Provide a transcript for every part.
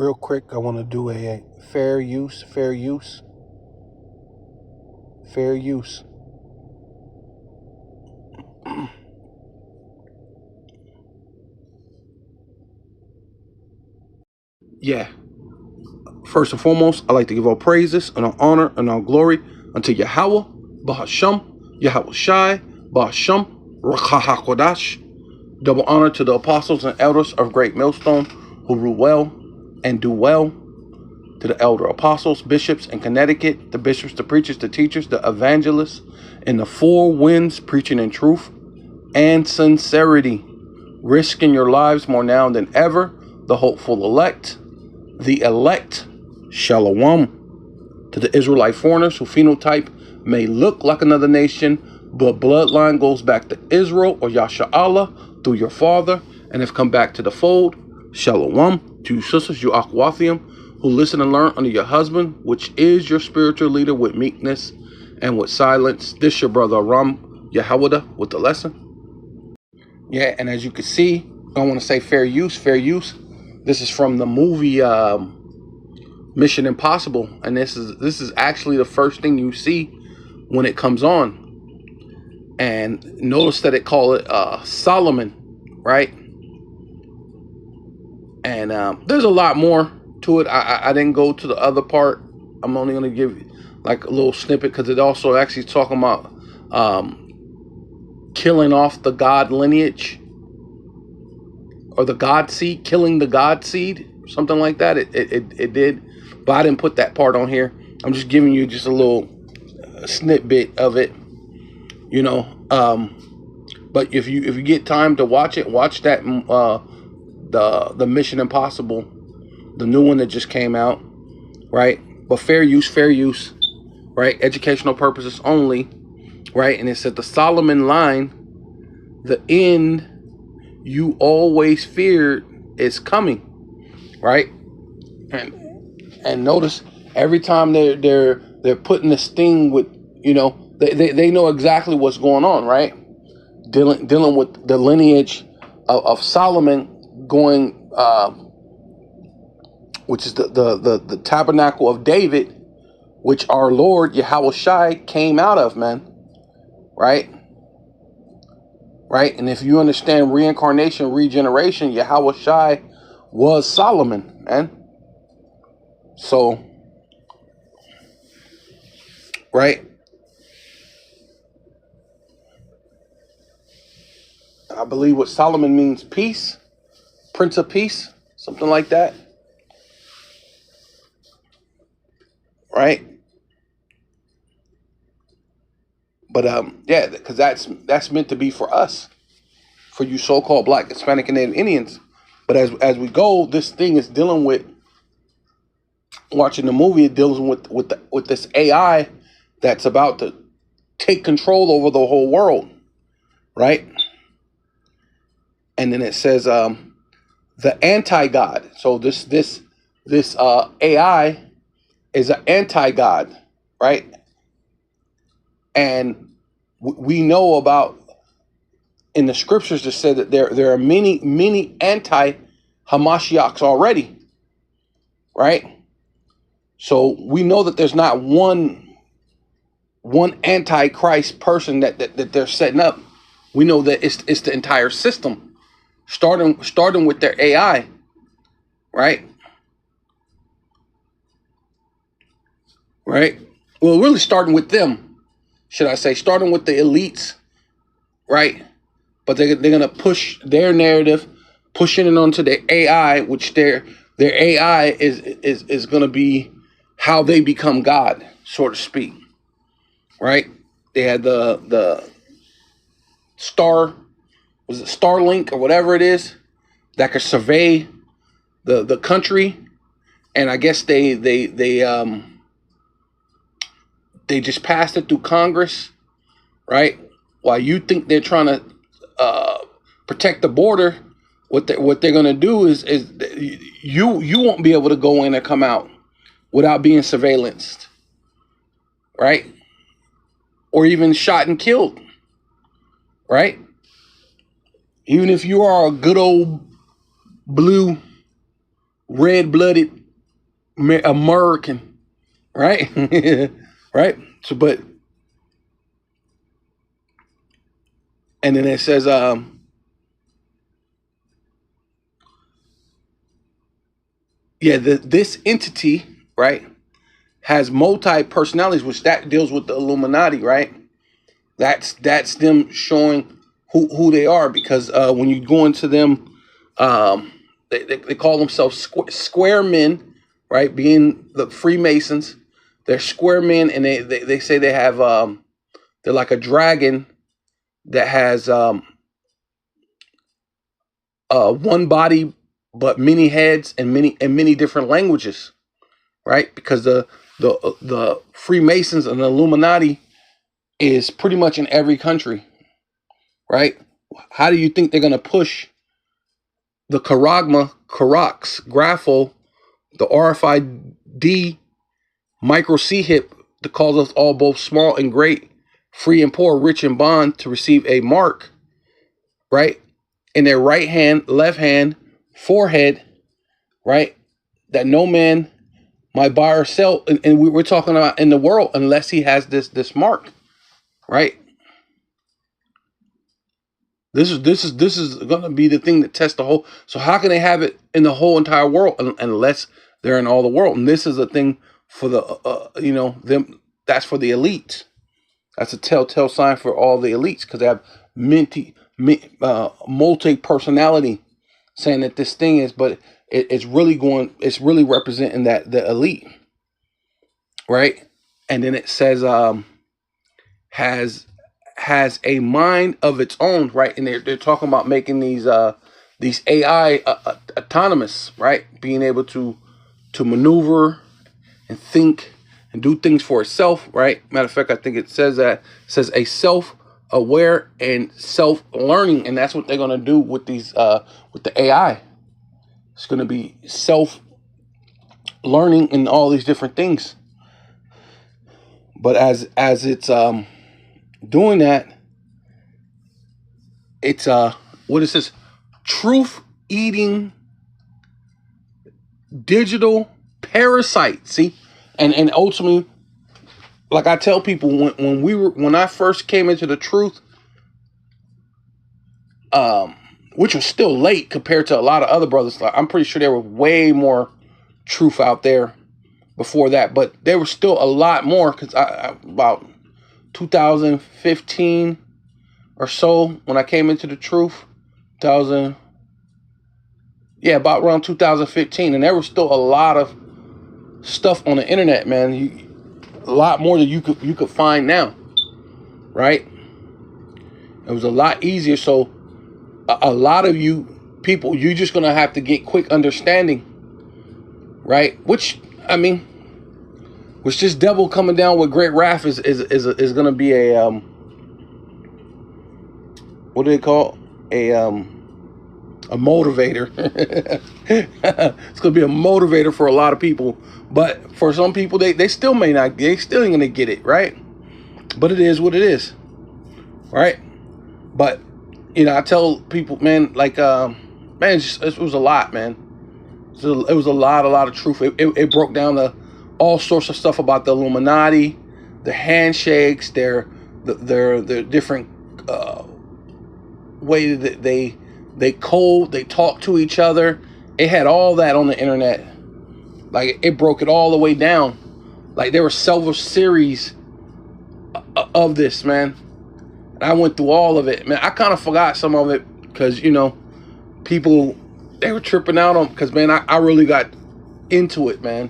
Real quick, I want to do a fair use. Yeah. First and foremost, I like to give all praises and all honor and all glory unto Yahweh, Bahasham, Yahweh Shai, Bahasham, Rakah HaKodash. Double honor to the apostles and elders of Great Millstone who rule well and do well. To the elder apostles, bishops in Connecticut, the bishops, the preachers, the teachers, the evangelists in the four winds, preaching in truth and sincerity, risking your lives more now than ever. The hopeful elect, Shalom. To the Israelite foreigners who phenotype may look like another nation, but bloodline goes back to Israel or Yasha Allah through your father and have come back to the fold. Shalom. To you sisters, you Akwathium, who listen and learn under your husband, which is your spiritual leader, with meekness and with silence. This your brother Aram Yahawada with the lesson. Yeah, and as you can see, I want to say fair use. This is from the movie Mission Impossible, and this is actually the first thing you see when it comes on. And notice that it call it Solomon, right? And there's a lot more to it. I didn't go to the other part. I'm only going to give like a little snippet because it also actually talking about killing off the God lineage or the God seed, killing the God seed, something like that. It did, but I didn't put that part on here. I'm just giving you just a little snippet of it, you know. But if you get time to watch it, watch that the Mission Impossible, the new one that just came out, right? But fair use, right? Educational purposes only, right? And it said the Solomon line, the end you always feared is coming, right? And notice every time they're putting this thing with, you know, they know exactly what's going on, right? Dealing with the lineage of Solomon going, which is the tabernacle of David, which our Lord Yahweh Shai came out of, man, right? Right? And if you understand reincarnation, regeneration, Yahweh Shai was Solomon, man. So, right? I believe what Solomon means, peace, Prince of Peace, something like that. Right? But yeah, because that's meant to be for us, for you so-called Black, Hispanic, and Native Indians. But as we go, this thing is dealing with, watching the movie, it deals with this AI that's about to take control over the whole world, right? And then it says the anti-God. So this AI is an anti-God, right? And we know about, in the scriptures, that said that there are many anti-Hamashiachs already, right? So we know that there's not one antichrist person that they're setting up. We know that it's the entire system, starting with their AI, right? Right. Well, really starting with them, should I say, starting with the elites, right? But they're gonna push their narrative, pushing it onto their AI, which their AI is gonna be how they become God, so to speak. Right? They had the Star, was it Starlink or whatever it is, that could survey the country, and I guess they just passed it through Congress, right? While you think they're trying to protect the border, what they're gonna do is you won't be able to go in and come out without being surveillanced, right? Or even shot and killed, right? Even if you are a good old blue red-blooded American, right? Right. So, but and then it says, yeah, this entity, right, has multi personalities, which that deals with the Illuminati, right? That's them showing who they are, because when you go into them, they call themselves square men, right? Being the Freemasons, they're square men, and they say they have they're like a dragon that has one body but many heads and many different languages, right? Because the Freemasons and the Illuminati is pretty much in every country, right? How do you think they're gonna push the Charagma, Carax, Grapho, the RFID, Micro C hip that calls us all both small and great, free and poor, rich and bond, to receive a mark, right? In their right hand, left hand, forehead, right? That no man might buy or sell, and we're talking about in the world, unless he has this mark, right? This is going to be the thing that tests the whole. So how can they have it in the whole entire world unless they're in all the world? And this is a thing for the them. That's for the elites. That's a telltale sign for all the elites, because they have multi personality, saying that this thing is, but it's really going. It's really representing that the elite, right? And then it says has a mind of its own, right? And they're talking about making these AI autonomous, right? Being able to maneuver and think and do things for itself, right? Matter of fact, I think it says a self-aware and self-learning, and that's what they're gonna do with these with the AI. It's gonna be self-learning and all these different things. But as it's doing that, it's what is this? Truth eating digital parasite. See, and ultimately, like I tell people, when I first came into the truth, which was still late compared to a lot of other brothers. Like, I'm pretty sure there was way more truth out there before that, but there was still a lot more, because I about 2015 or so, when I came into the truth, 2000, yeah, about around 2015, and there was still a lot of stuff on the internet, man. A lot more than you could find now, right? It was a lot easier. So a lot of you people, you're just gonna have to get quick understanding, right? Which this devil coming down with great wrath is gonna be a what do they call a motivator. It's gonna be a motivator for a lot of people, but for some people, they still may not. They still ain't gonna get it, right? But it is what it is, right? But I tell people, man, like it was a lot, man. So it was a lot of truth. It broke down all sorts of stuff about the Illuminati, the handshakes, their different way that they code, they talk to each other. It had all that on the internet. Like, it broke it all the way down. Like, there were several series of this, man. And I went through all of it, man. I kind of forgot some of it because people, they were tripping out on, because man, I really got into it, man.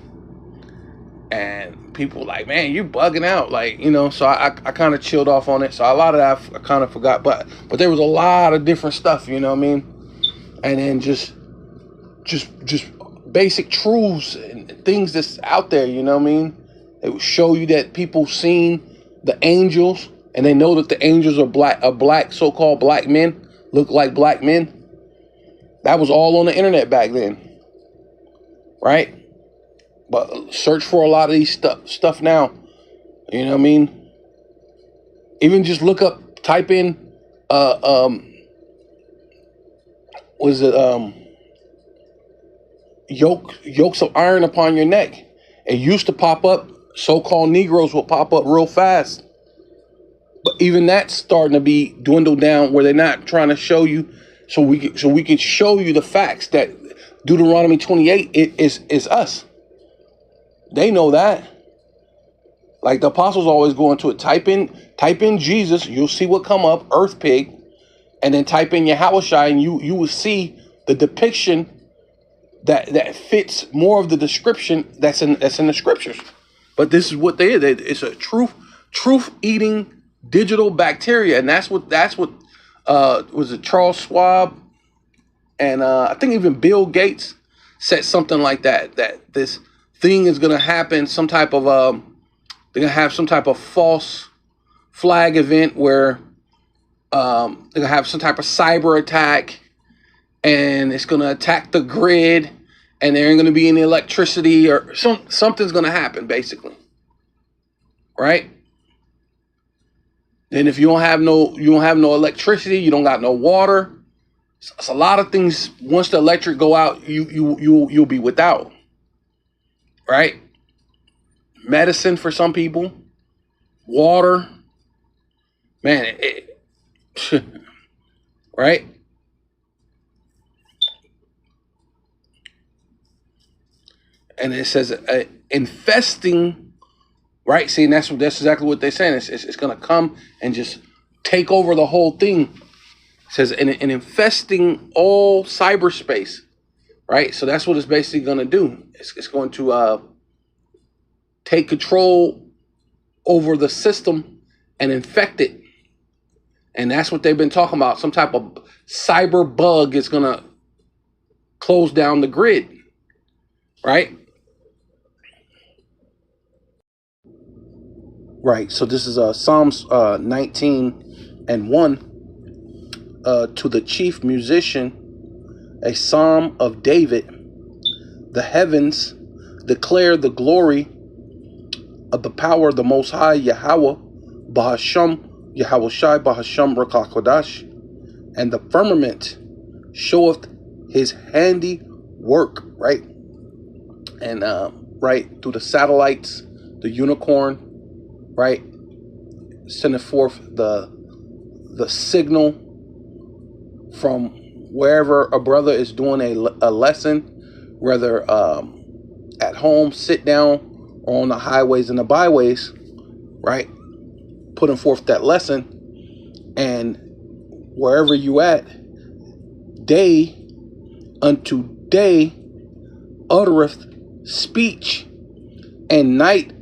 And people were like, man, you bugging out, like, so I kind of chilled off on it. So a lot of that I kind of forgot, but there was a lot of different stuff, you know what I mean? And then just basic truths and things that's out there, you know what I mean? It would show you that people seen the angels, and they know that the angels are black, so-called black men, look like black men. That was all on the internet back then, right? But search for a lot of these stuff now. You know what I mean? Even just type in, was it yokes of iron upon your neck. It used to pop up. So-called Negroes will pop up real fast. But even that's starting to be dwindled down, where they're not trying to show you, so we can show you the facts that Deuteronomy 28 is us. They know that. Like the apostles always go into it. Type in Jesus, you'll see what come up, earth pig, and then type in Yahushua, and you will see the depiction that fits more of the description that's in the scriptures. But this is what they is. It's a truth eating digital bacteria, and that's what was it Charles Schwab and I think even Bill Gates said something like that this thing is gonna happen, some type of they're gonna have some type of false flag event where they're gonna have some type of cyber attack, and it's gonna attack the grid, and there ain't gonna be any electricity, or something's gonna happen basically, right? Then if you don't have no electricity, you don't got no water. It's a lot of things. Once the electric go out, you'll be without, right? Medicine for some people, water, man, right? And it says infesting, right? See, and that's exactly what they're saying. It's going to come and just take over the whole thing. It says and infesting all cyberspace, right? So that's what it's basically going to do. It's going to take control over the system and infect it. And that's what they've been talking about. Some type of cyber bug is going to close down the grid, right? Right. So this is Psalms 19:1. To the chief musician, a psalm of David. The heavens declare the glory of the power of the Most High Yahweh, Bahasham, Yahushai, Bahasham, Rakakodash, and the firmament showeth his handy work, right? And right through the satellites, the unicorn, right, sending forth the signal from wherever a brother is doing a lesson, whether at home, sit down, or on the highways and the byways, right, putting forth that lesson. And wherever you at, day unto day uttereth speech, and night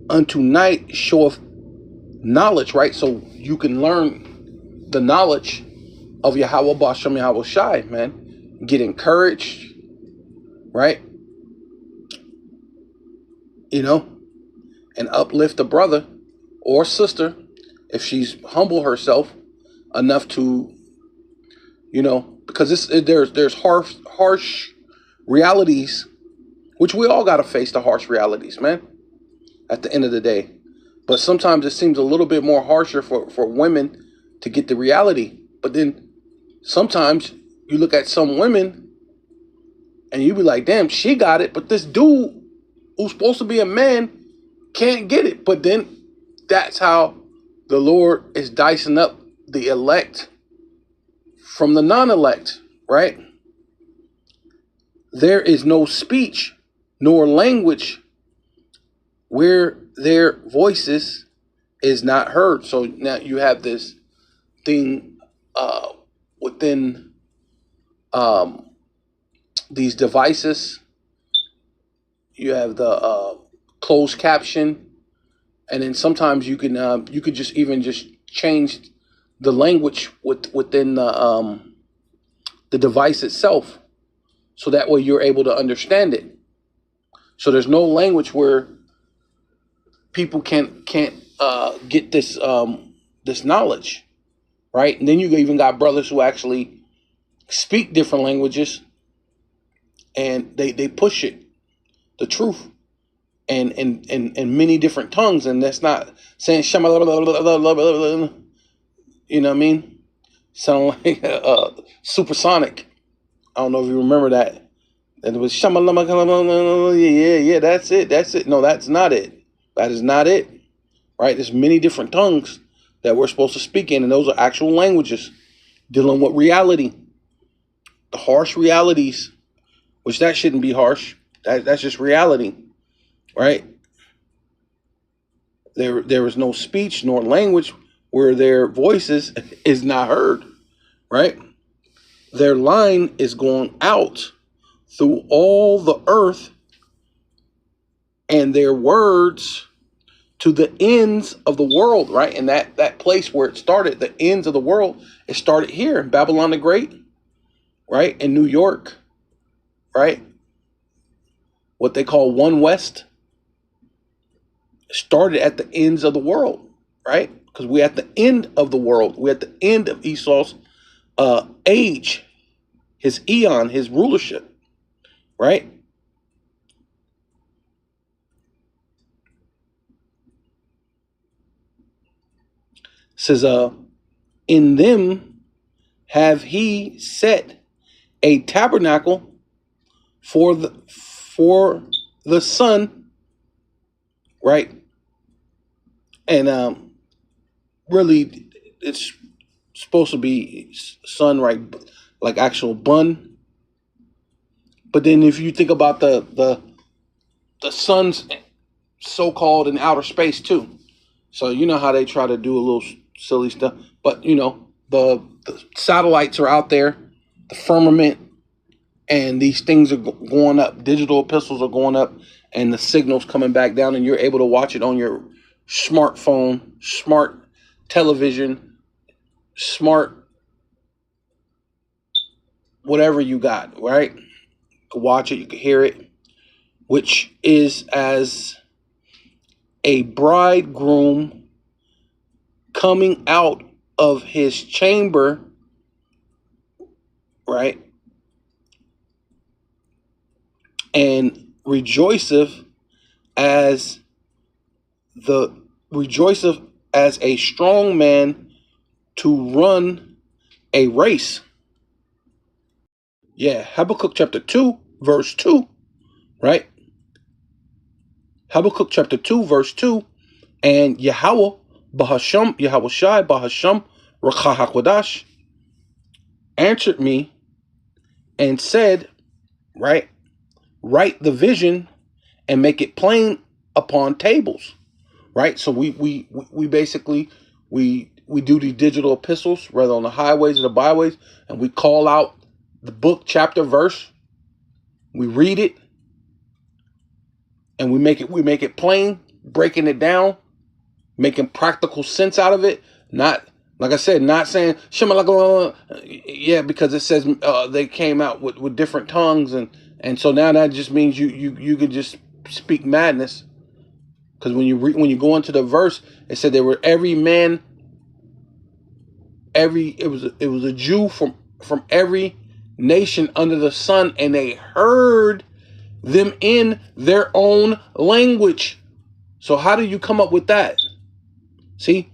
unto night showeth knowledge, right? So you can learn the knowledge of Yahweh Bashem Yahweh Shai, man. Get encouraged, right? You know, and uplift a brother or sister if she's humble herself enough to, you know, because there's harsh realities, which we all got to face the harsh realities, man, at the end of the day. But sometimes it seems a little bit more harsher for women to get the reality. But then sometimes you look at some women and you be like, damn, she got it, but this dude who's supposed to be a man can't get it. But then that's how the Lord is dicing up the elect from the non-elect, right? There is no speech nor language where their voices is not heard. So now you have this thing within these devices. You have the closed caption, and then sometimes you could just change the language within the device itself, so that way you're able to understand it. So there's no language where people can't get this this knowledge, right? And then you even got brothers who actually speak different languages, and they push it, the truth, and in many different tongues. And that's not saying shama, you know what I mean? Sound like supersonic. I don't know if you remember that And it was shamalama, yeah, that's it, that's it. No, that's not it. That is not it. Right? There's many different tongues that we're supposed to speak in, and those are actual languages dealing with reality, the harsh realities, which that shouldn't be harsh. That's just reality, right? There is no speech nor language where their voices is not heard, right? Their line is going out through all the earth, and their words to the ends of the world, right? And that place where it started, the ends of the world, it started here in Babylon the Great, right? In New York, right? What they call One West started at the ends of the world, right? Because we're at the end of the world. We're at the end of Esau's age, his eon, his rulership, right? It says, in them have he set a tabernacle for the sun, right? And really, it's supposed to be sun, right? Like actual bun. But then if you think about the sun's so-called in outer space too. So you know how they try to do a little silly stuff. But you know, the satellites are out there, the firmament, and these things are going up. Digital epistles are going up, and the signal's coming back down, and you're able to watch it on your smartphone, smart television, smart whatever you got, right? You can watch it, you can hear it, which is as a bridegroom coming out of his chamber, right? And rejoiceth as a strong man to run a race. Yeah, Habakkuk chapter 2, verse 2, right? Habakkuk chapter 2, verse 2, and Yahweh Bahasham, Yahweh Shai Bahasham Rakha HaKodash answered me and said, right, write the vision and make it plain upon tables, right? So we basically we do these digital epistles, whether on the highways or the byways, and we call out the book, chapter, verse. We read it, and we make it plain, breaking it down, making practical sense out of it. Not, like I said, not saying yeah, because it says they came out with different tongues, and so now that just means you could just speak madness. Because when you go into the verse, it said there were every man, it was a Jew from every nation under the sun, and they heard them in their own language. So how do you come up with that? See?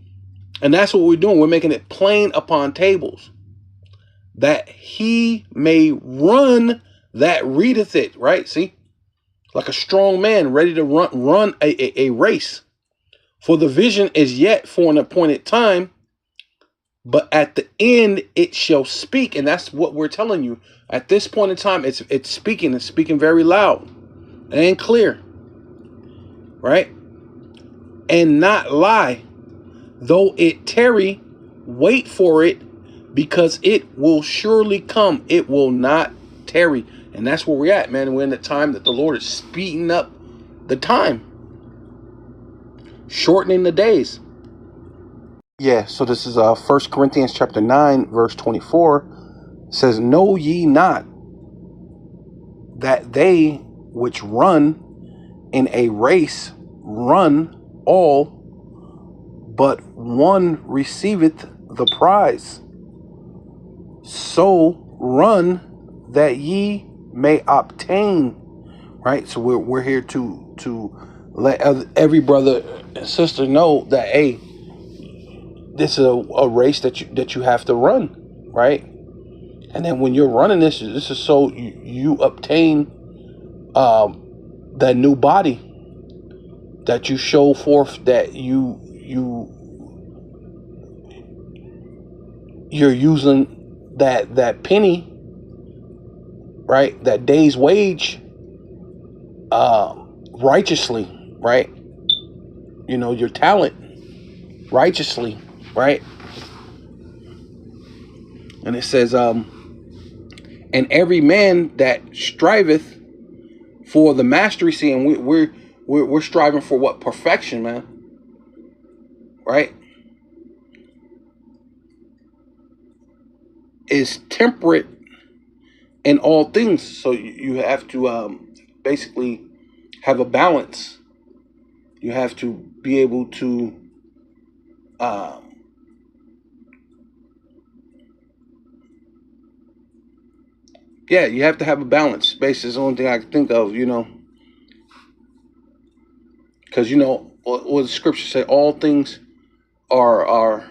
And that's what we're doing. We're making it plain upon tables, that he may run that readeth it, right? See? Like a strong man ready to run a race. For the vision is yet for an appointed time, but at the end it shall speak. And that's what we're telling you. At this point in time, it's speaking. It's speaking very loud and clear, right? And not lie. Though it tarry, wait for it, because it will surely come. It will not tarry. And that's where we're at, man. We're in the time that the Lord is speeding up the time, shortening the days. Yeah, so this is 1 Corinthians chapter 9, verse 24. It says, know ye not that they which run in a race run all, but one receiveth the prize. So run that ye may obtain. Right? So we're here to let every brother and sister know that, hey, this is a race that you have to run, right? And then when you're running this is so you obtain that new body that you show forth, that you're using that penny, right? That day's wage, righteously, right? You know, your talent righteously, right? And it says, and every man that striveth for the mastery, see, and we're striving for what? Perfection, man, right? Is temperate in all things. So you have to basically have a balance. You have to be able to yeah, you have to have a balance. Basically, is the only thing I can think of, you know, because you know what the scripture say: all things are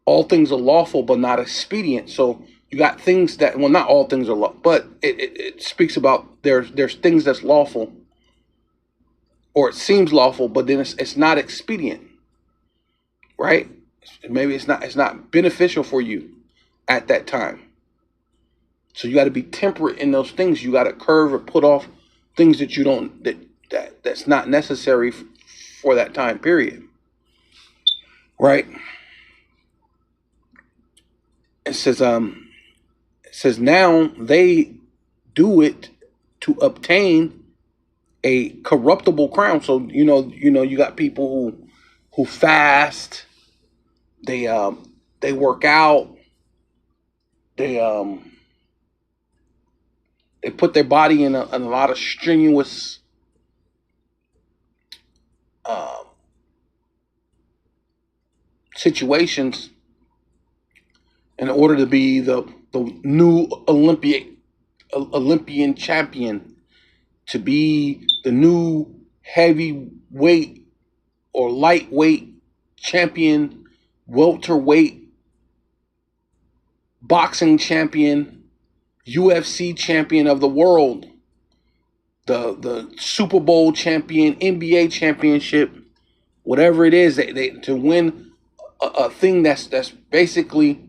all things are lawful, but not expedient. So you got things that, well, not all things are lawful, but it speaks about there's things that's lawful, or it seems lawful, but then it's not expedient, right? Maybe it's not beneficial for you at that time. So you got to be temperate in those things. You got to curve or put off things that you don't that's not necessary for that time period, right? It says now they do it to obtain a corruptible crown. So you got people who fast, they work out, they put their body in a lot of strenuous situations in order to be the new Olympian champion, to be the new heavyweight or lightweight champion, welterweight boxing champion, UFC champion of the world, the Super Bowl champion, NBA championship, whatever it is, they to win a thing that's basically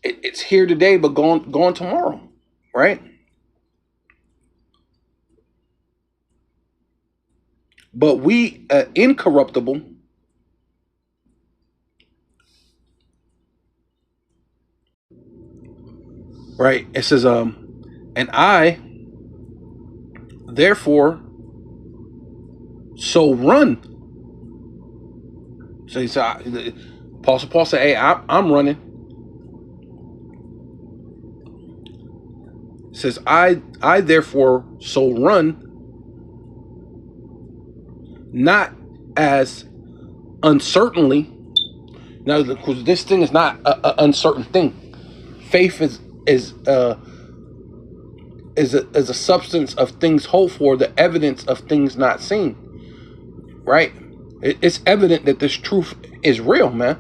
it's here today but gone tomorrow, right? But we incorruptible, right? It says, and I therefore so run. So he said, Apostle Paul said, hey, I'm running. It says, I therefore so run, not as uncertainly. Now, because this thing is not an uncertain thing. Faith is a substance of things hoped for, the evidence of things not seen. Right? It's evident that this truth is real, man.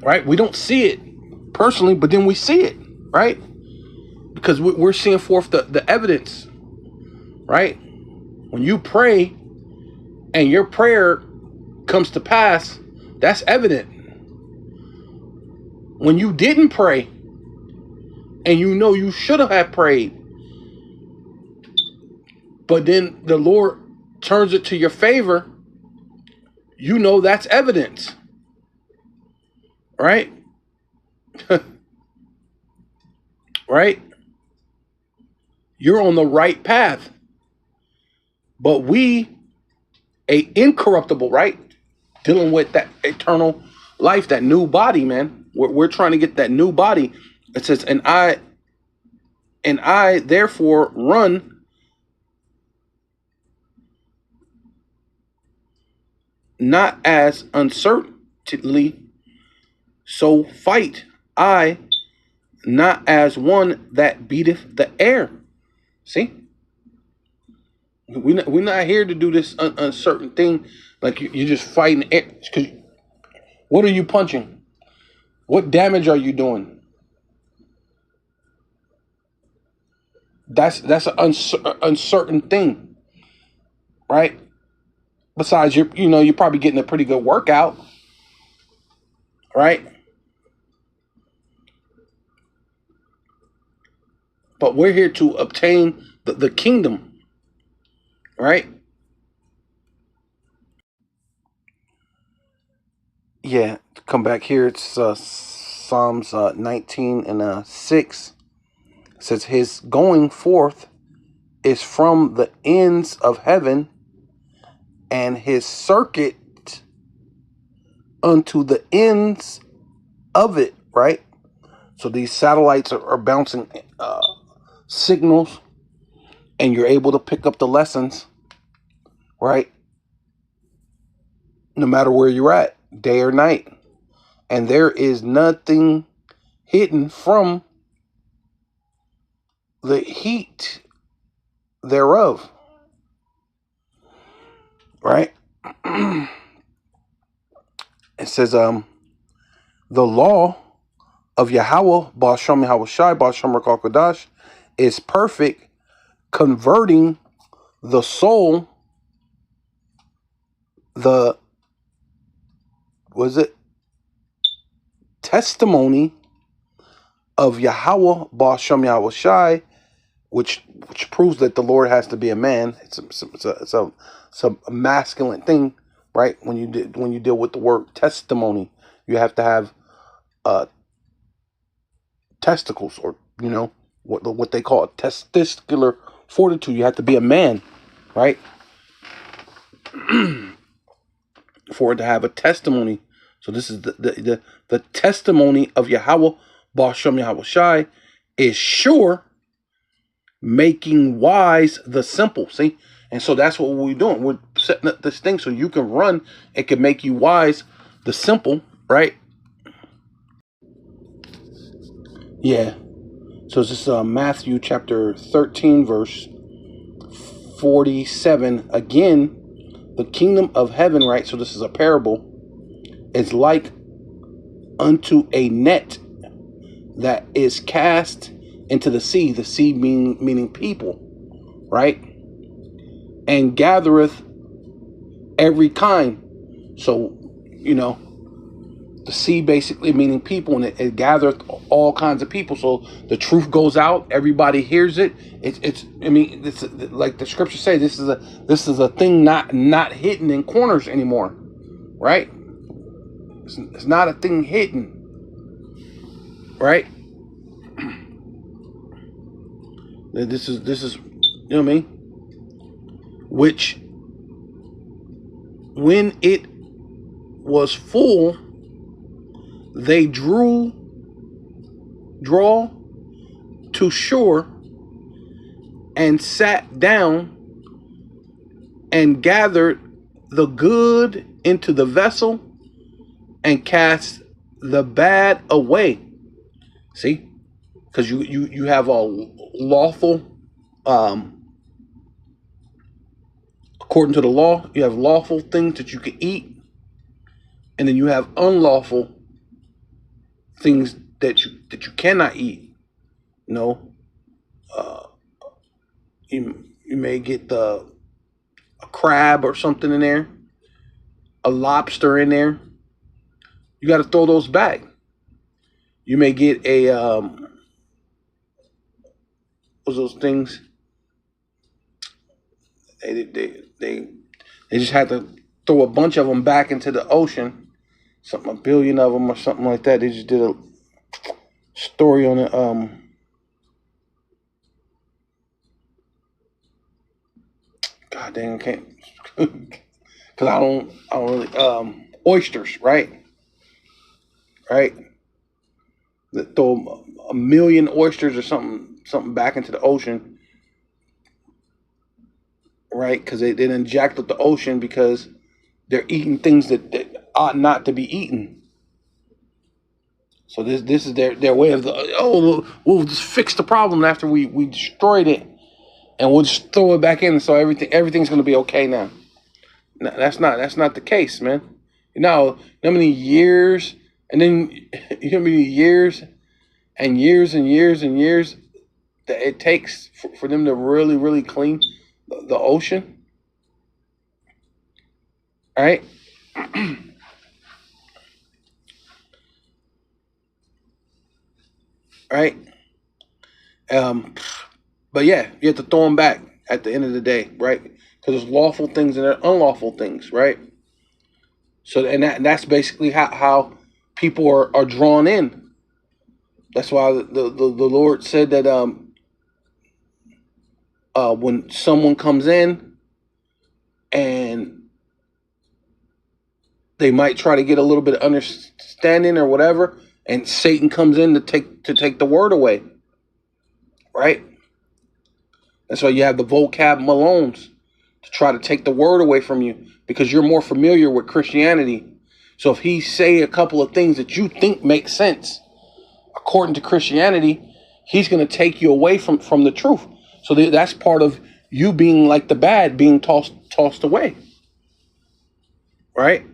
Right? We don't see it personally, but then we see it, right? Because we're seeing forth the evidence, right? When you pray and your prayer comes to pass, that's evident. When you didn't pray and you know you should have prayed, but then the Lord turns it to your favor, you know that's evidence, right? Right? You're on the right path. But we, a incorruptible, right? Dealing with that eternal life, that new body, man. We're trying to get that new body. It says, and I therefore run, not as uncertainly, so fight I, not as one that beateth the air. See? We're not here to do this uncertain thing like you're just fighting air. Because what are you punching? What damage are you doing? That's an uncertain thing, right? Besides, you're probably getting a pretty good workout, right? But we're here to obtain the kingdom, right? Yeah, come back here. It's Psalms 19 and 6. It says, his going forth is from the ends of heaven, and his circuit unto the ends of it, right? So these satellites are bouncing signals, and you're able to pick up the lessons, right? No matter where you're at, day or night. And there is nothing hidden from the heat thereof, right? It says, the law of Yahweh, Ba'ashem Yahweh Shai, Ba'ashem Rakal Kodash, is perfect, converting the soul, the, was it, testimony of Yahweh, Ba'ashem Yahweh Shai, which proves that the Lord has to be a man. It's a masculine thing, right? When you deal with the word testimony, you have to have testicles, or what they call testicular fortitude. You have to be a man, right? For it to have a testimony. So this is the testimony of Yahweh, Ba'ashem Yahweh Shai, is sure, making wise the simple. See? And so that's what we're doing. We're setting up this thing so you can run. It can make you wise the simple, right? Yeah. So this is Matthew chapter 13, verse 47. Again, the kingdom of heaven, right? So this is a parable. Is like unto a net that is cast into the sea meaning people, right? And gathereth every kind. So, the sea basically meaning people, and it gathereth all kinds of people. So the truth goes out, everybody hears it. It's like the scriptures say, this is a thing not hidden in corners anymore, right? It's not a thing hidden, right? This is you know what I mean? Which, when it was full, they draw to shore, and sat down, and gathered the good into the vessel, and cast the bad away. See? Because you have a lawful, according to the law, you have lawful things that you can eat, and then you have unlawful things that you cannot eat. You may get a crab or something in there, a lobster in there. You got to throw those back. You may get a what's those things? They just had to throw a bunch of them back into the ocean. A billion of them or something like that. They just did a story on it. God dang, I can't, because I don't really, oysters, right? Right? They throw a million oysters or something back into the ocean, right? Because they didn't jacked up the ocean because they're eating things that ought not to be eaten. So this is their way of we'll just fix the problem after we destroyed it, and we'll just throw it back in, so everything's gonna be okay now. No, that's not the case, man. How many years, and then how many years and years and years and years that it takes for them to really, really clean the ocean, right? Right? Um, but yeah, you have to throw them back at the end of the day, right? Because there's lawful things and there are unlawful things, right? So and that's basically how people are drawn in. That's why the Lord said that when someone comes in and they might try to get a little bit of understanding or whatever, and Satan comes in to take the word away, right? That's why you have the vocab Malones to try to take the word away from you because you're more familiar with Christianity. So if he say a couple of things that you think make sense according to Christianity, he's going to take you away from the truth. So that's part of you being like the bad, being tossed away, right?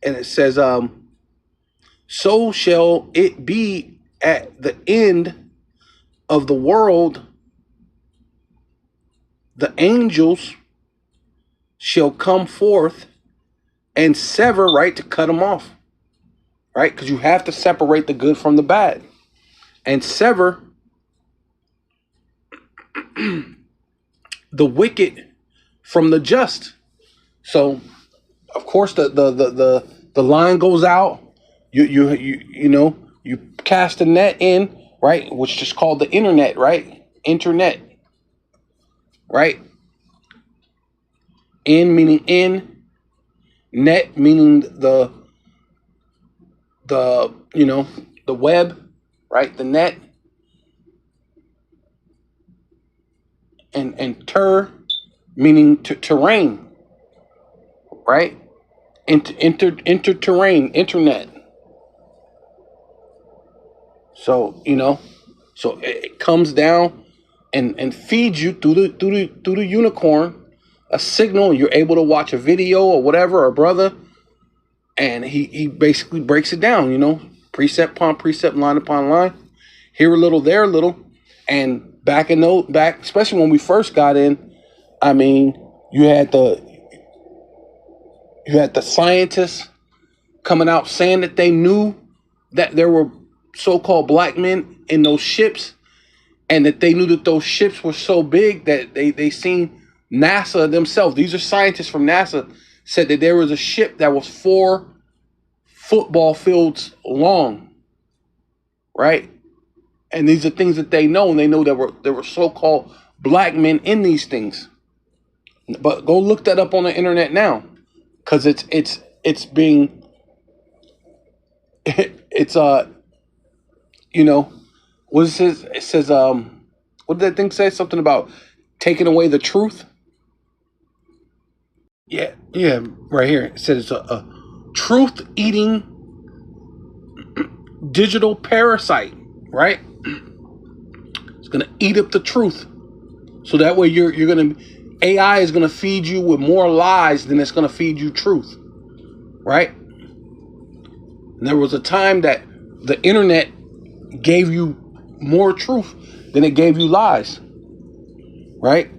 And it says, so shall it be at the end of the world. The angels shall come forth and sever, right, to cut them off, right? Because you have to separate the good from the bad and sever the wicked from the just. So, of course, the line goes out. You cast a net in, right, which is called the internet, right? Internet, right? In meaning in, net meaning the the web, right? The net, and meaning terrain, right? Terrain, internet. So so it comes down and feeds you through the unicorn a signal. You're able to watch a video or whatever, or brother, and he basically breaks it down. Precept upon precept, line upon line, here a little, there a little, and back, especially when we first got in. I mean, you had the scientists coming out saying that they knew that there were so-called black men in those ships, and that they knew that those ships were so big that they seen NASA themselves. These are scientists from NASA said that there was a ship that was 4 football fields long, right? And these are things that they know, and they know there were so-called black men in these things. But go look that up on the internet now, because it's being it's what it says. It says what did that thing say? Something about taking away the truth. Yeah, right here. It says it's a truth-eating digital parasite, right? It's gonna eat up the truth. So that way AI is gonna feed you with more lies than it's gonna feed you truth, right? And there was a time that the internet gave you more truth than it gave you lies, right?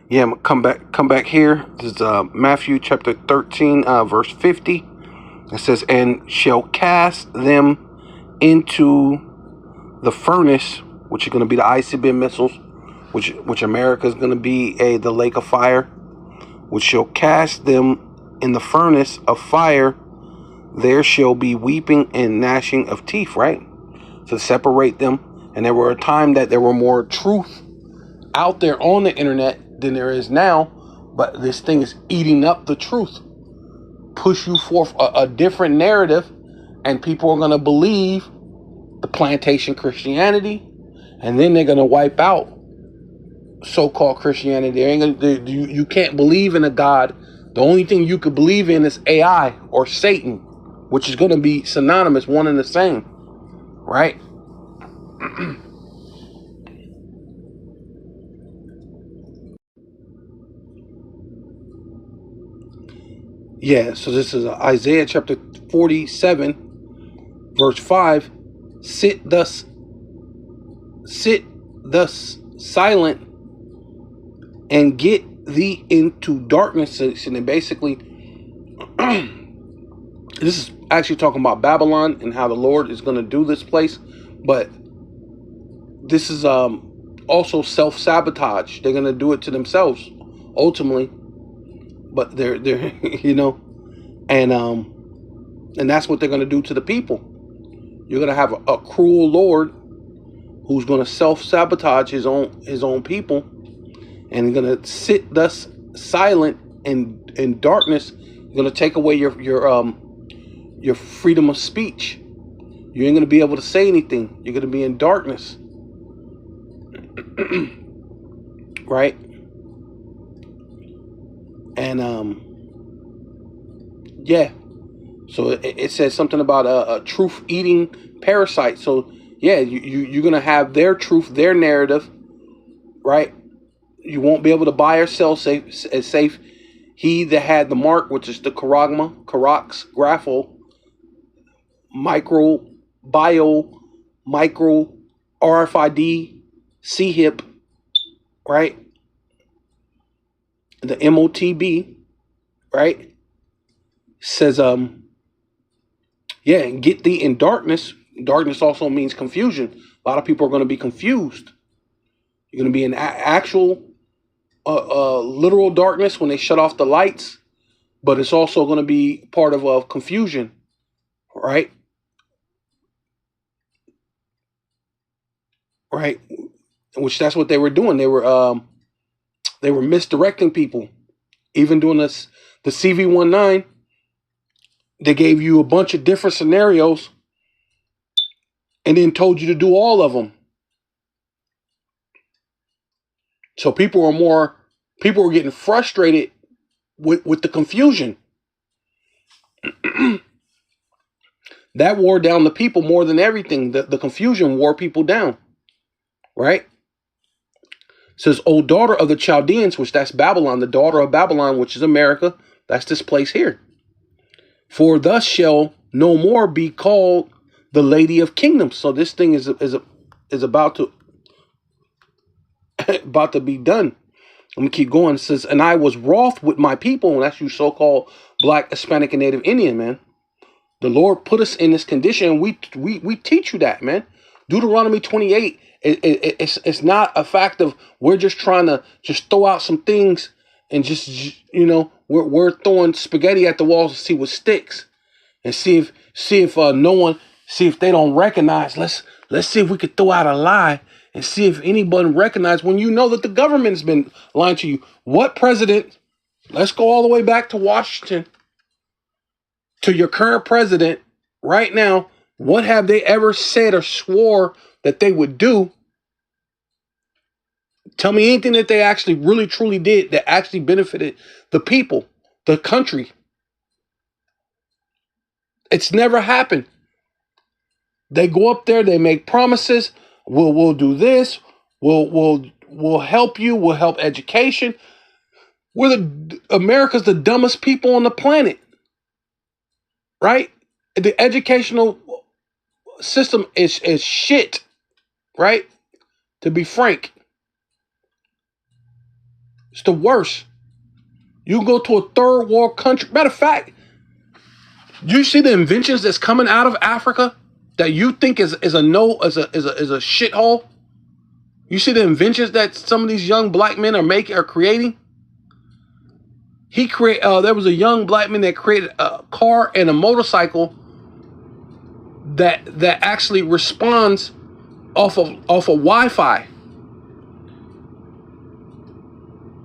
Yeah, I'm gonna come back here. This is Matthew chapter 13, verse 50. It says, and shall cast them into the furnace, which is going to be the ICBM missiles, which America is going to be the lake of fire, which shall cast them in the furnace of fire. There shall be weeping and gnashing of teeth, right? To separate them. And there were a time that there were more truth out there on the internet than there is now, but this thing is eating up the truth. Push you forth a different narrative, and people are going to believe the plantation Christianity, and then they're going to wipe out so-called Christianity. You can't believe in a God. The only thing you could believe in is AI or Satan, which is going to be synonymous, one and the same, right? Yeah, so this is Isaiah chapter 47, Verse 5, sit thus silent and get thee into darkness. And basically, this is actually talking about Babylon and how the Lord is going to do this place. But this is also self-sabotage. They're going to do it to themselves, ultimately. But they're and that's what they're going to do to the people. You're going to have a cruel Lord who's going to self-sabotage his own people, and he's going to sit thus silent in darkness. He's going to take away your freedom of speech. You ain't going to be able to say anything. You're going to be in darkness. Right? And yeah. So it says something about a truth-eating parasite. So yeah, you're going to have their truth, their narrative, right? You won't be able to buy or sell safe. He that had the mark, which is the charagma, Charax, Graphol, Micro, Bio, Micro, RFID, CHIP, right? The MOTB, right? Says, yeah, and get thee in darkness. Darkness also means confusion. A lot of people are going to be confused. You're going to be in actual, literal darkness when they shut off the lights, but it's also going to be part of confusion, right? Right, which that's what they were doing. They were misdirecting people. Even doing this, the CV-19, they gave you a bunch of different scenarios and then told you to do all of them. So people were getting frustrated with the confusion. That wore down the people more than everything. The confusion wore people down. Right? It says, O daughter of the Chaldeans, which that's Babylon, the daughter of Babylon, which is America. That's this place here. For thus shall no more be called the Lady of Kingdoms. So this thing is about to be done. I'm gonna keep going. It says, and I was wroth with my people, and that's you so-called Black, Hispanic, and Native Indian, man. The Lord put us in this condition, and we teach you that, man. Deuteronomy 28. It's not a fact of we're just trying to just throw out some things and just we're throwing spaghetti at the walls to see what sticks, and see if they don't recognize. Let's see if we could throw out a lie and see if anybody recognizes when you know that the government's been lying to you. What president? Let's go all the way back to Washington, to your current president right now. What have they ever said or swore that they would do? Tell me anything that they actually really truly did that actually benefited the people, the country. It's never happened. They go up there, they make promises. We'll do this. We'll help you. We'll help education. America's the dumbest people on the planet, right? The educational system is shit, right? To be frank, it's the worst. You go to a third world country. Matter of fact, you see the inventions that's coming out of Africa that you think is a shithole. You see the inventions that some of these young black men are creating. There was a young black man that created a car and a motorcycle that actually responds off of Wi-Fi.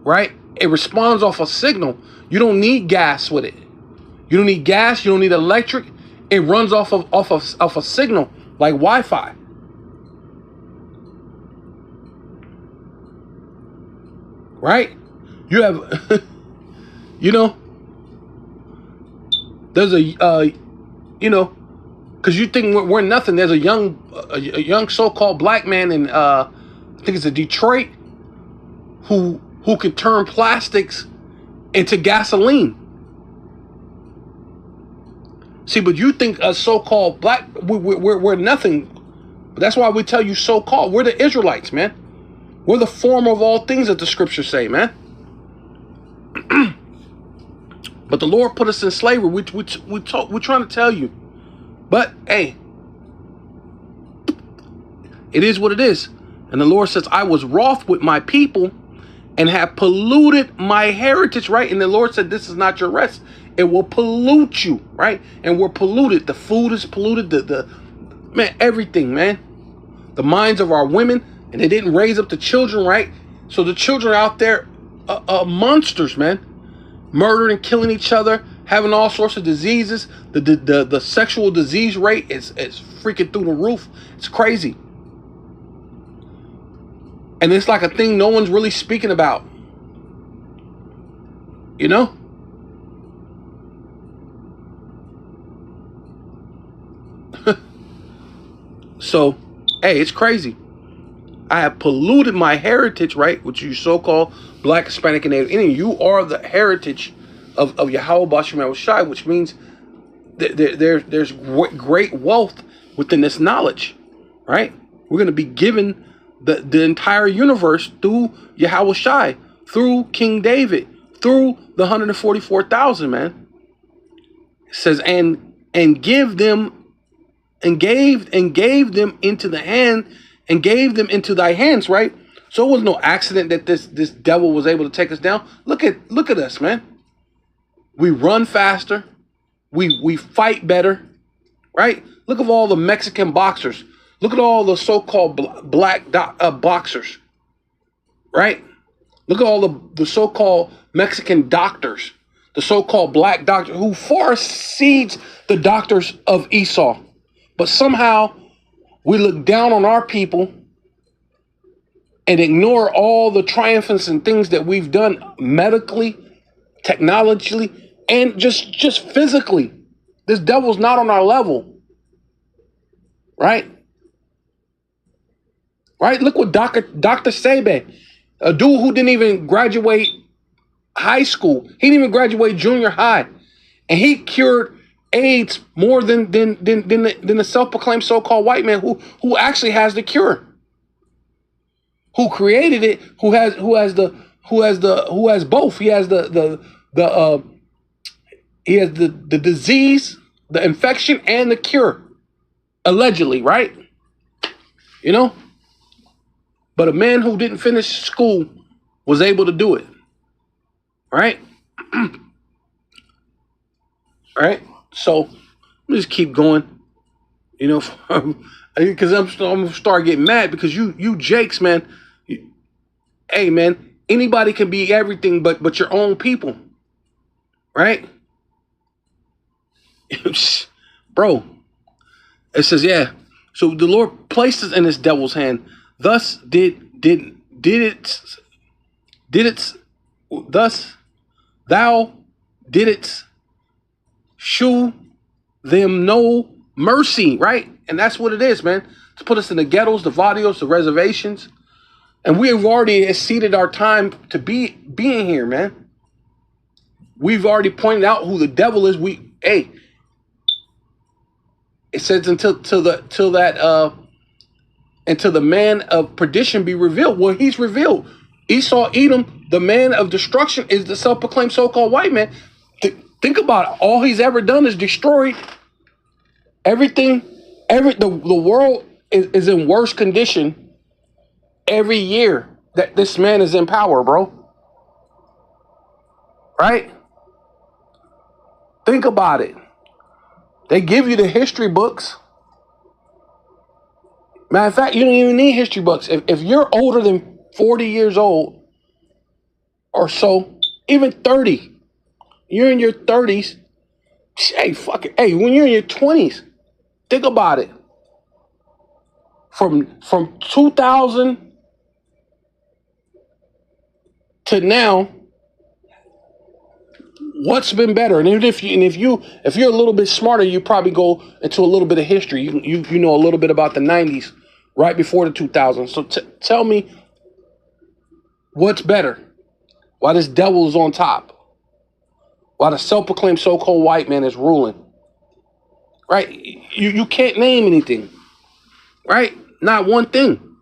Right? It responds off a signal. You don't need gas with it. You don't need gas. You don't need electric. It runs off a signal like Wi-Fi. Right? You have, there's because you think we're nothing. There's a young so-called black man in, I think it's in Detroit, who can turn plastics into gasoline. See, but you think a so-called black, we're nothing. But that's why we tell you so-called. We're the Israelites, man. We're the form of all things that the scriptures say, man. But the Lord put us in slavery. We're trying to tell you. But, hey, it is what it is. And the Lord says, I was wroth with my people and have polluted my heritage, right? And the Lord said, this is not your rest. It will pollute you, right? And we're polluted. The food is polluted. Man, everything, man. The minds of our women, and they didn't raise up the children, right? So the children are out there, monsters, man. Murdering and killing each other, having all sorts of diseases. The sexual disease rate is freaking through the roof. It's crazy. And it's like a thing no one's really speaking about. You know? So, hey, it's crazy. I have polluted my heritage, right? Which you so-called Black, Hispanic, and Native Indian. You are the heritage of Yahweh Bashem Yahushai, which means there's great wealth within this knowledge, right? We're going to be given the entire universe through Yahushai, through King David, through the 144,000, man. It says, and give them, and gave them into the hand, and gave them into thy hands, right? So it was no accident that this devil was able to take us down. Look at us, man. We run faster. We fight better, right? Look at all the Mexican boxers. Look at all the so-called black boxers, right? Look at all the so-called Mexican doctors, the so-called black doctor who far exceeds the doctors of Esau. But somehow we look down on our people and ignore all the triumphs and things that we've done medically, technologically, and just physically. This devil's not on our level, right? Right? Look what Dr. Sebi, a dude who didn't even graduate high school. He didn't even graduate junior high. And he cured AIDS more than the self-proclaimed so-called white man who actually has the cure. Who created it, who has both. He has the disease, the infection, and the cure. Allegedly, right? You know? But a man who didn't finish school was able to do it. Right? Right? So let me just keep going. You know, because I'm gonna start getting mad because you Jakes, man. Hey, man, anybody can be everything but your own people. Right? Bro. It says, yeah. So the Lord placed us in this devil's hand. Thus thus thou didst shew them no mercy, right? And that's what it is, man. To put us in the ghettos, the vadios, the reservations. And we have already exceeded our time to being here, man. We've already pointed out who the devil is. It says until the man of perdition be revealed. Well, he's revealed. Esau, Edom, the man of destruction, is the self-proclaimed so-called white man. Think about it. All he's ever done is destroyed everything. The world is in worse condition every year that this man is in power, bro. Right? Think about it. They give you the history books. Matter of fact, you don't even need history books. If you're older than 40 years old or so, even 30, you're in your 30s. Hey, fuck it. Hey, when you're in your 20s, think about it. From 2000 to now, what's been better? And if you're a little bit smarter, you probably go into a little bit of history. You know a little bit about the 90s, right before the 2000s. So tell me what's better. Why this devil is on top? Why the self-proclaimed so-called white man is ruling? right? You can't name anything, right? Not one thing.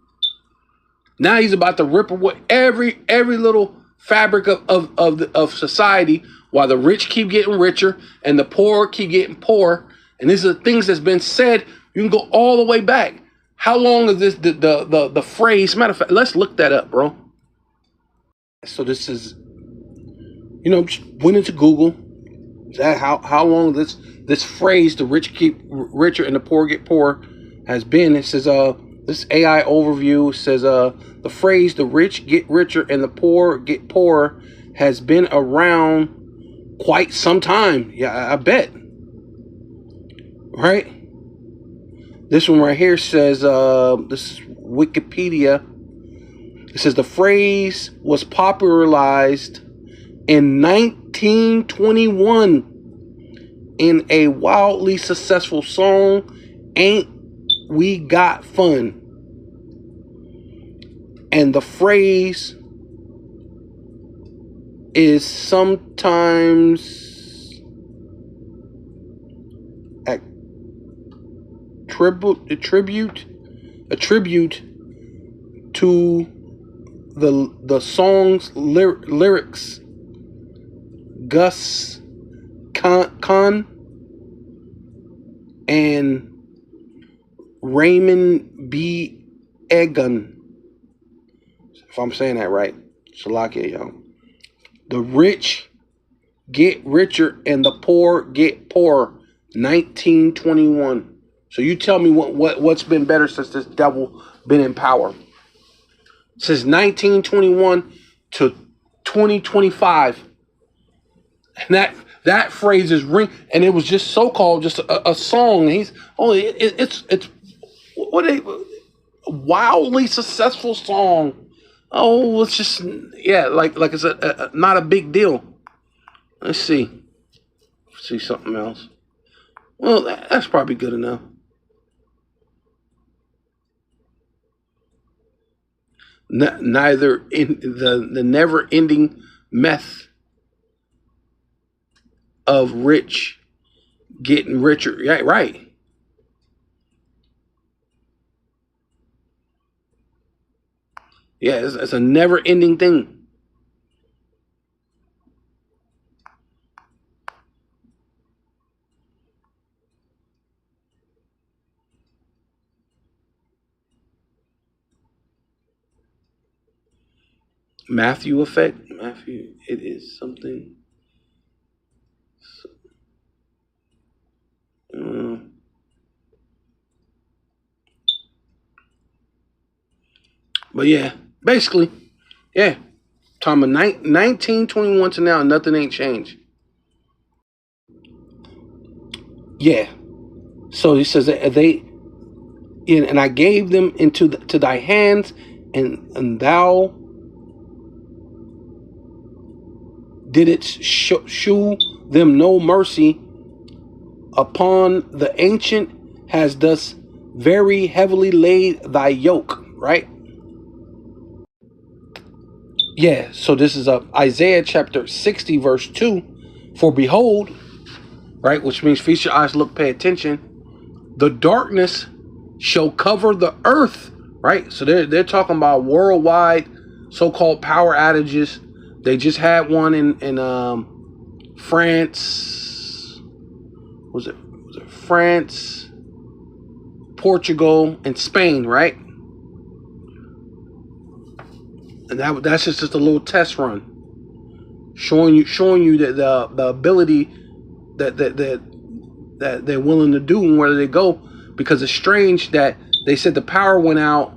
Now he's about to rip away every little fabric of society, while the rich keep getting richer and the poor keep getting poorer. And these are things that's been said. You can go all the way back. How long is this the phrase? Matter of fact, let's look that up, bro. So this is, just went into Google. That how long this phrase, the rich keep richer and the poor get poorer, has been. It says this AI overview says the phrase "the rich get richer and the poor get poorer" has been around quite some time. Yeah, I bet. Right? This one right here says this is Wikipedia. It says the phrase was popularized in 1921 in a wildly successful song, "Ain't We Got Fun?" And the phrase is sometimes a tribute to the song's lyrics. Gus Kahn and Raymond B. Egan, if I'm saying that right, Shalakia, y'all. The rich get richer and the poor get poorer. 1921. So you tell me what's been better since this devil been in power? Since 1921 to 2025. And that phrase is ring, and it was just so-called just a song. It's what a wildly successful song. Oh, it's just, yeah, like it's not a big deal. Let's see something else. Well, that's probably good enough. Neither in the never-ending meth of rich getting richer. Yeah, right. Yeah, it's a never-ending thing. Matthew effect. Matthew, it is something. But yeah, basically, yeah. Time of 1921 to now, nothing ain't changed. Yeah. So he says that and I gave them to thy hands, and thou didst shew them no mercy. Upon the ancient has thus very heavily laid thy yoke. Right? Yeah, so this is Isaiah chapter 60, verse 2. For behold, right, which means feast your eyes, look, pay attention. The darkness shall cover the earth, right? So they're talking about worldwide so-called power outages. They just had one in France. Was it France, Portugal, and Spain, right? And that's just a little test run, showing you that the ability that they're willing to do and where they go. Because it's strange that they said the power went out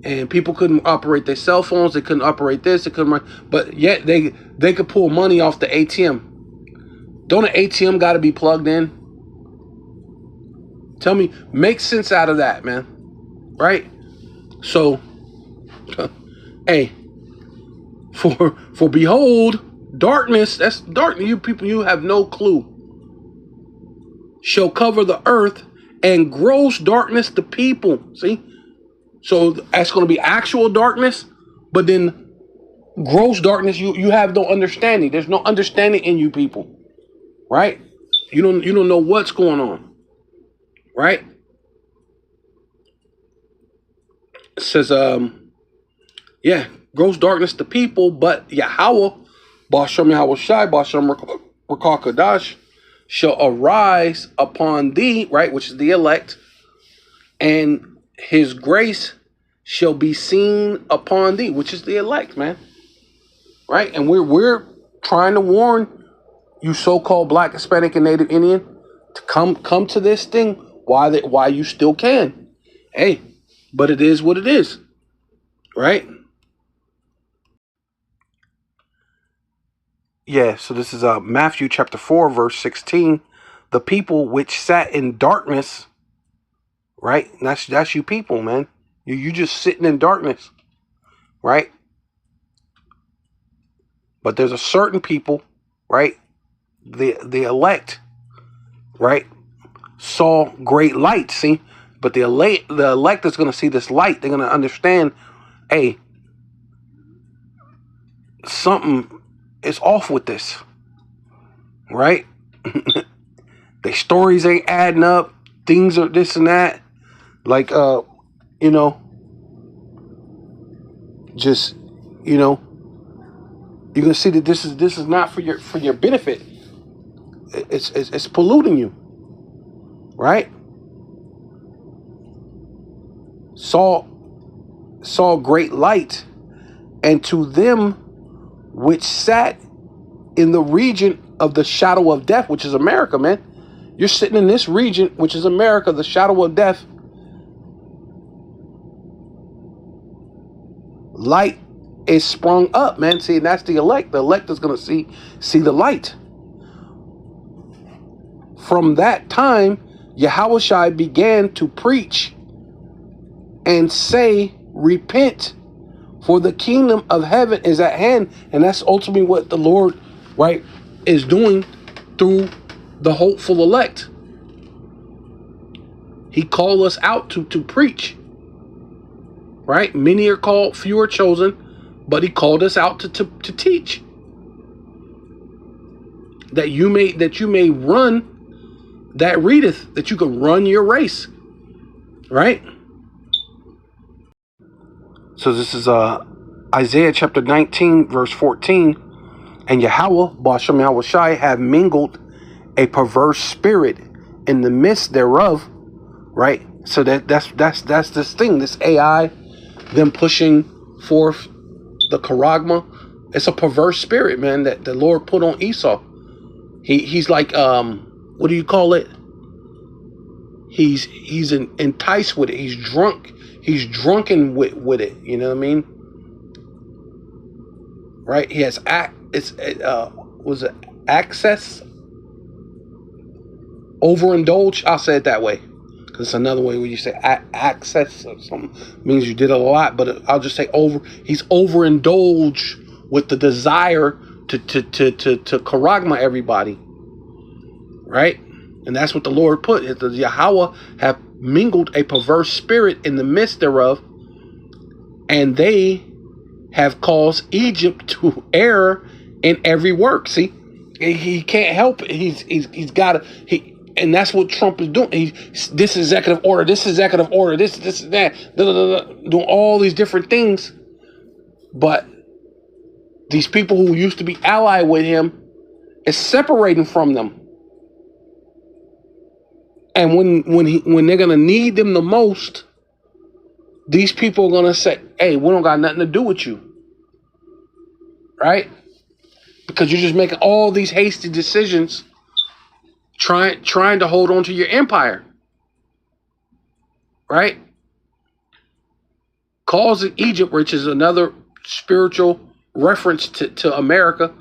and people couldn't operate their cell phones, they couldn't operate this, they couldn't, but yet they could pull money off the ATM. Don't an ATM got to be plugged in? Tell me, make sense out of that, man. Right? So, hey, for behold, darkness, that's darkness, you people, you have no clue, shall cover the earth, and gross darkness the people. See? So that's going to be actual darkness, but then gross darkness, you have no understanding. There's no understanding in you people. Right? You don't know what's going on. right? It says, yeah, gross darkness to people, but Yahweh, Bashem Yahweh Shai, Bashem Rakal Kadash, shall arise upon thee, right, which is the elect, and his grace shall be seen upon thee, which is the elect, man. Right? And we're trying to warn you so-called Black, Hispanic, and Native Indian to come to this thing why you still can. Hey, but it is what it is. Right? Yeah, so this is Matthew chapter 4, verse 16. The people which sat in darkness, right? And that's you people, man. You just sitting in darkness, right? But there's a certain people, right? The elect, right? Saw great light, see? But the elect is going to see this light. They're going to understand, hey, something is off with this, right? Their stories ain't adding up. Things are this and that. Like, you know, just, you know, you're gonna see that this is not for your benefit. It's polluting you, right? Saw great light, and to them which sat in the region of the shadow of death, which is America, man. You're sitting in this region, which is America, the shadow of death. Light is sprung up, man. See, and that's the elect. The elect is going to see the light. From that time, Yahushua began to preach and say, repent, for the kingdom of heaven is at hand. And that's ultimately what the Lord, right, is doing through the hopeful elect. He called us out to preach. Right? Many are called, few are chosen, but he called us out to teach. That you may run that readeth, that you can run your race. Right? So this is Isaiah chapter 19, verse 14. And Yahweh, Bashem Yahweh Shai, have mingled a perverse spirit in the midst thereof. Right? So that's this thing, this AI, them pushing forth the charagma. It's a perverse spirit, man, that the Lord put on Esau. He's like, what do you call it? He's enticed with it. He's drunk. He's drunken with it. You know what I mean? Right? He has was it access? Overindulge? I'll say it that way. It's another way where you say access or something means you did a lot, but I'll just say he's overindulged with the desire to charagma everybody, right? And that's what the Lord put. The Yahweh have mingled a perverse spirit in the midst thereof, and they have caused Egypt to err in every work. See, he can't help it. He's got to. And that's what Trump is doing. This executive order, this executive order, this that, doing all these different things. But these people who used to be allied with him is separating from them. And when they're gonna need them the most, these people are gonna say, "Hey, we don't got nothing to do with you," right? Because you're just making all these hasty decisions. Trying to hold on to your empire, right? Calls it Egypt, which is another spiritual reference to America,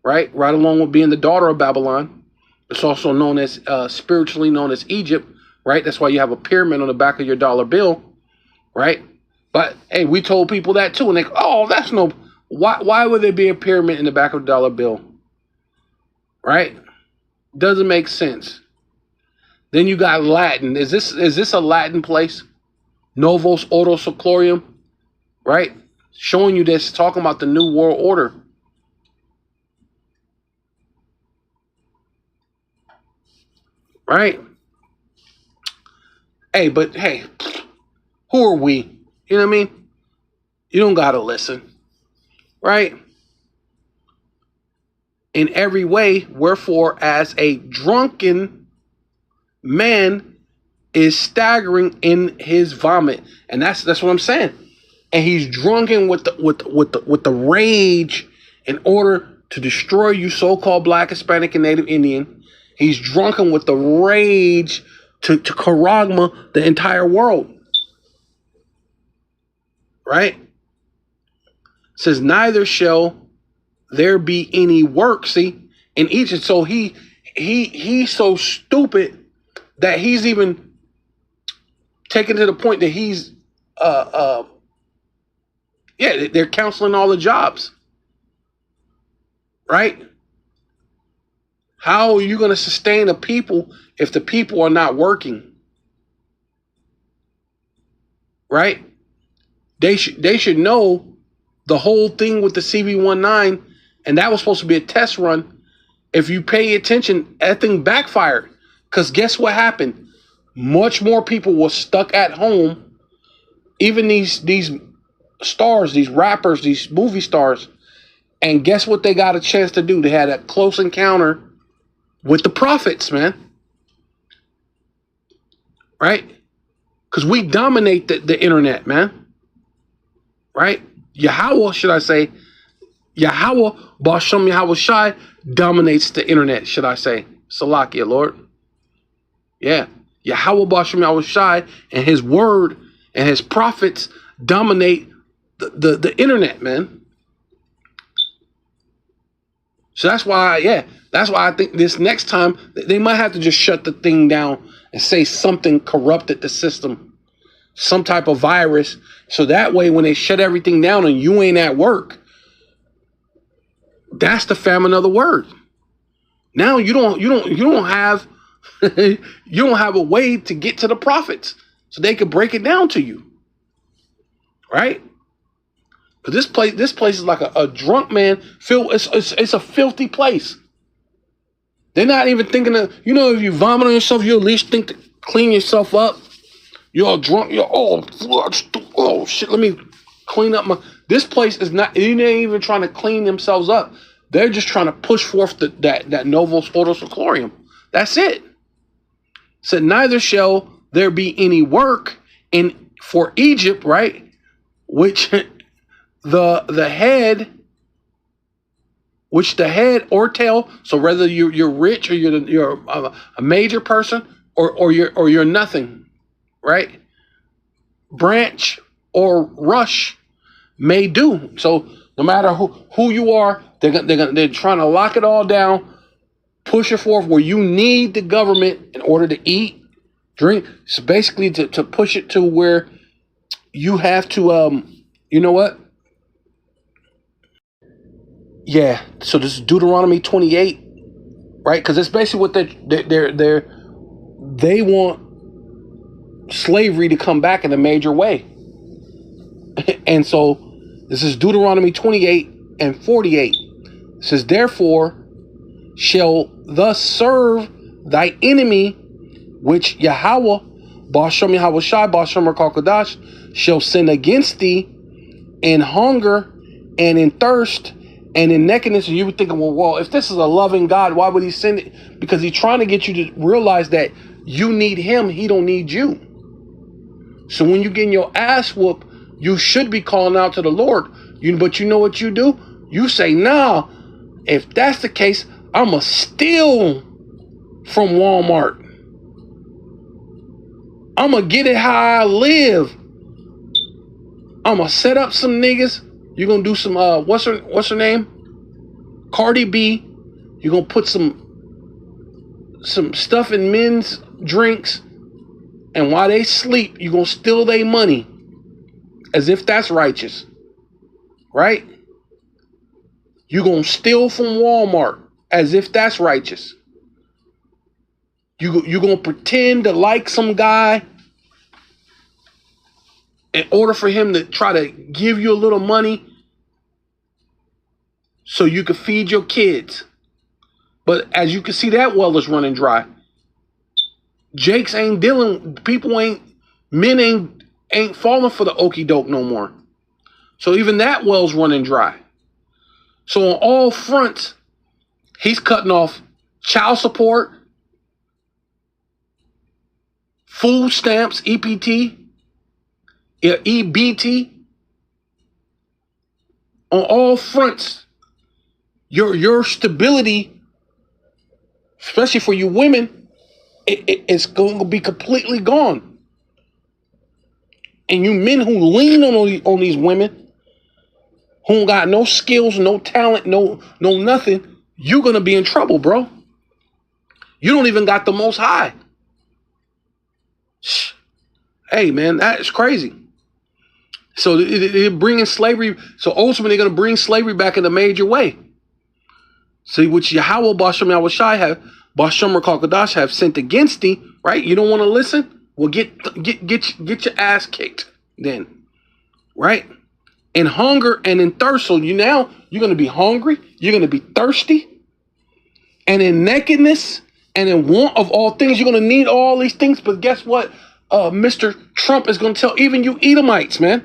right? Right along with being the daughter of Babylon. It's also known as spiritually known as Egypt, right? That's why you have a pyramid on the back of your dollar bill, right? But hey, we told people that too, and they go, "Oh, that's no. Why would there be a pyramid in the back of a dollar bill?" Right? Doesn't make sense. Then you got Latin. Is this a Latin place? Novos Ordo Seclorum, right? Showing you this, talking about the New World Order. Right? Hey, but hey, who are we? You know what I mean? You don't gotta listen, right? In every way, wherefore, as a drunken man is staggering in his vomit, and that's what I'm saying. And he's drunken with the rage in order to destroy you, so-called Black, Hispanic, and Native Indian. He's drunken with the rage to charagma the entire world, right? It says neither shall there be any work. See, in Egypt, so he's so stupid that he's even taken to the point that he's yeah, they're counseling all the jobs, right? How are you going to sustain a people if the people are not working, right? They should know the whole thing with the CV-19, and that was supposed to be a test run. If you pay attention, that thing backfired. Because guess what happened? Much more people were stuck at home. Even these stars, these rappers, these movie stars. And guess what they got a chance to do? They had a close encounter with the prophets, man. Right? Because we dominate the internet, man. Right? Yahweh, should I say, Yahweh, Bashem Yahweh Shai, dominates the internet, should I say. Salakia, Lord. Yeah. Yahweh, Bashem Yahweh Shai, and his word and his prophets dominate the internet, man. So that's why I think this next time they might have to just shut the thing down and say something corrupted the system, some type of virus. So that way, when they shut everything down and you ain't at work, that's the famine of the word. Now you don't have you don't have a way to get to the prophets so they could break it down to you, right? Because this place is like a drunk man. It's a filthy place. They're not even thinking of, if you vomit on yourself, you at least think to clean yourself up. You're all drunk. Oh shit, let me clean up my. This place is not, they ain't even trying to clean themselves up. They're just trying to push forth that Novus Ordo Seclorum. That's it. Said, neither shall there be any work for Egypt, right? Which the head or tail. So whether you're rich or you're a major person or you're nothing, right? Branch or rush may do. So no matter who you are, they're trying to lock it all down, push it forth where you need the government in order to eat, drink. So basically to push it to where you have to you know what? Yeah, so this is Deuteronomy 28, right? Because it's basically what they want slavery to come back in a major way. And so this is Deuteronomy 28 and 48. It says, therefore shall thus serve thy enemy, which Yahweh, Bashem Yahweh Shai, Bashem Kodash, shall send against thee in hunger and in thirst and in nakedness. And you would think, well, if this is a loving God, why would he send it? Because he's trying to get you to realize that you need him, he don't need you. So when you get your ass whooped, you should be calling out to the Lord. But you know what you do? You say, nah, if that's the case, I'ma steal from Walmart. I'ma get it how I live. I'ma set up some niggas. You're gonna do some what's her name? Cardi B. You're gonna put some stuff in men's drinks, and while they sleep, you're gonna steal their money. As if that's righteous. Right? You're gonna steal from Walmart as if that's righteous. You're gonna pretend to like some guy in order for him to try to give you a little money so you can feed your kids. But as you can see, that well is running dry. Jakes ain't dealing, people ain't, men ain't falling for the okie doke no more. So even that well's running dry. So on all fronts, he's cutting off child support, food stamps, EPT, EBT. On all fronts, your stability, especially for you women, it's going to be completely gone. And you men who lean on these women, who got no skills, no talent, no nothing, you're going to be in trouble, bro. You don't even got the Most High. Hey, man, that is crazy. So they're bringing slavery. So ultimately, they're going to bring slavery back in a major way. See, which Yahweh Bashem Yahushai have, Bashem Rakakadash have sent against thee, right? You don't want to listen? Well, get your ass kicked then, right? In hunger and in thirst. So you're going to be hungry. You're going to be thirsty. And in nakedness and in want of all things, you're going to need all these things. But guess what? Mr. Trump is going to tell even you Edomites, man.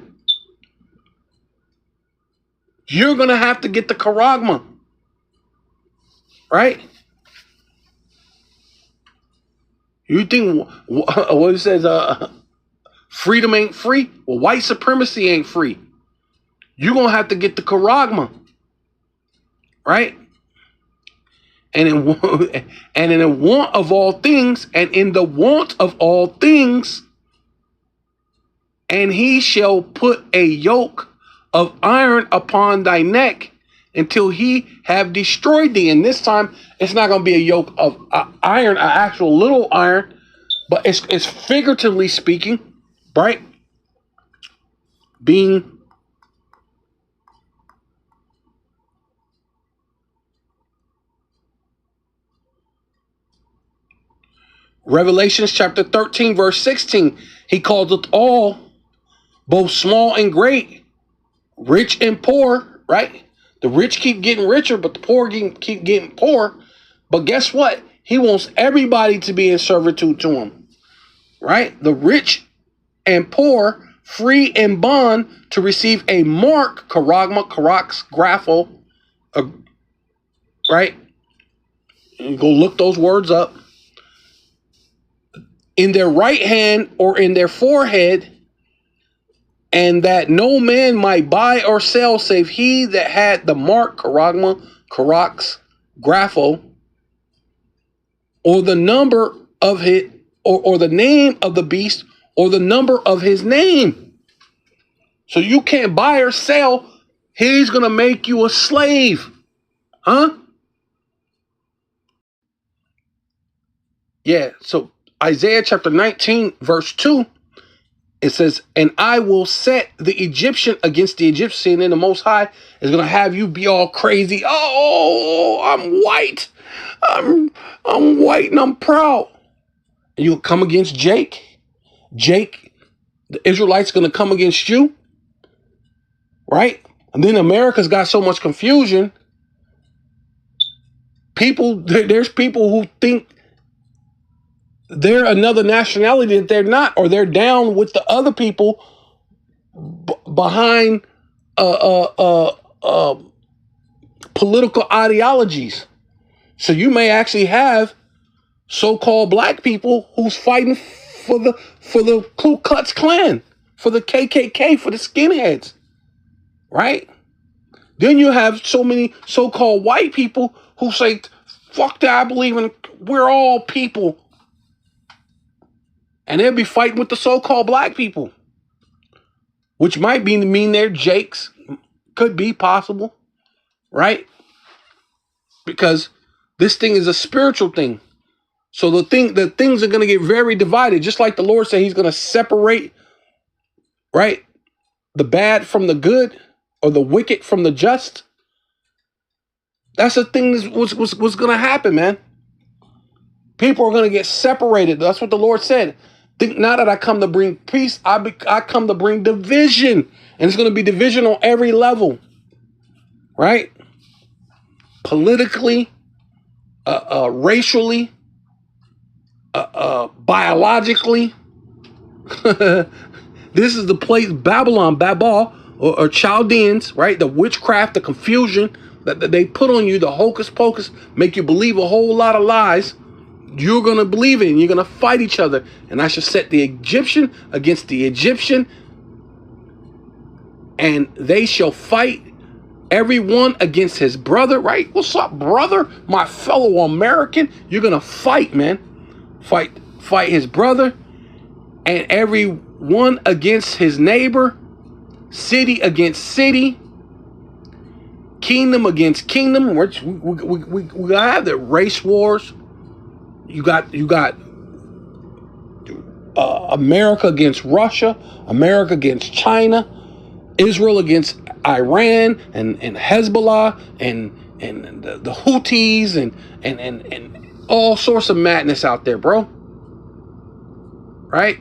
You're going to have to get the charagma, right? You think what it says, freedom ain't free? Well, white supremacy ain't free. You're going to have to get the charagma, right? And in the want of all things, and in the want of all things, and he shall put a yoke of iron upon thy neck until he have destroyed thee. And this time, it's not going to be a yoke of iron, an actual little iron, but it's figuratively speaking, right? Being Revelations chapter 13, verse 16, he calls it all, both small and great, rich and poor, right? The rich keep getting richer, but the poor keep getting poor. But guess what? He wants everybody to be in servitude to him, right? The rich and poor, free and bond, to receive a mark, charagma, karax, graphel, right? You go look those words up. In their right hand or in their forehead, and that no man might buy or sell save he that had the mark, charagma, karax, graphel, or the number of it, or the name of the beast, or the number of his name. So you can't buy or sell. He's going to make you a slave. Huh? Yeah, so Isaiah chapter 19, verse 2, it says, and I will set the Egyptian against the Egyptian, and the Most High is going to have you be all crazy. Oh, I'm white. I'm white and I'm proud. And you'll come against Jake. Jake, the Israelites going to come against you. Right? And then America's got so much confusion. There's people who think they're another nationality that they're not, or they're down with the other people behind political ideologies. So you may actually have so-called black people who's fighting for the Ku Klux Klan, for the KKK, for the skinheads, right? Then you have so many so-called white people who say, fuck that, I believe in, we're all people. And they'll be fighting with the so-called black people, which might mean they're Jakes. Could be possible, right? Because this thing is a spiritual thing. So the things are going to get very divided, just like the Lord said he's going to separate, right, the bad from the good, or the wicked from the just. That's the thing what's going to happen, man. People are going to get separated. That's what the Lord said. Think not that I come to bring peace. I come to bring division. And it's going to be division on every level. Right? Politically, racially, biologically. This is the place, Babylon, Babal, or Chaldeans, right? The witchcraft, the confusion that they put on you, the hocus pocus, make you believe a whole lot of lies. You're going to believe it, and you're going to fight each other. And I shall set the Egyptian against the Egyptian, and they shall fight everyone against his brother, right? What's up, brother? My fellow American. You're going to fight, man. Fight his brother, and everyone against his neighbor, city against city, kingdom against kingdom. We have the race wars. You got America against Russia, America against China, Israel against Iran, and Hezbollah, and the Houthis, and all sorts of madness out there, bro. Right?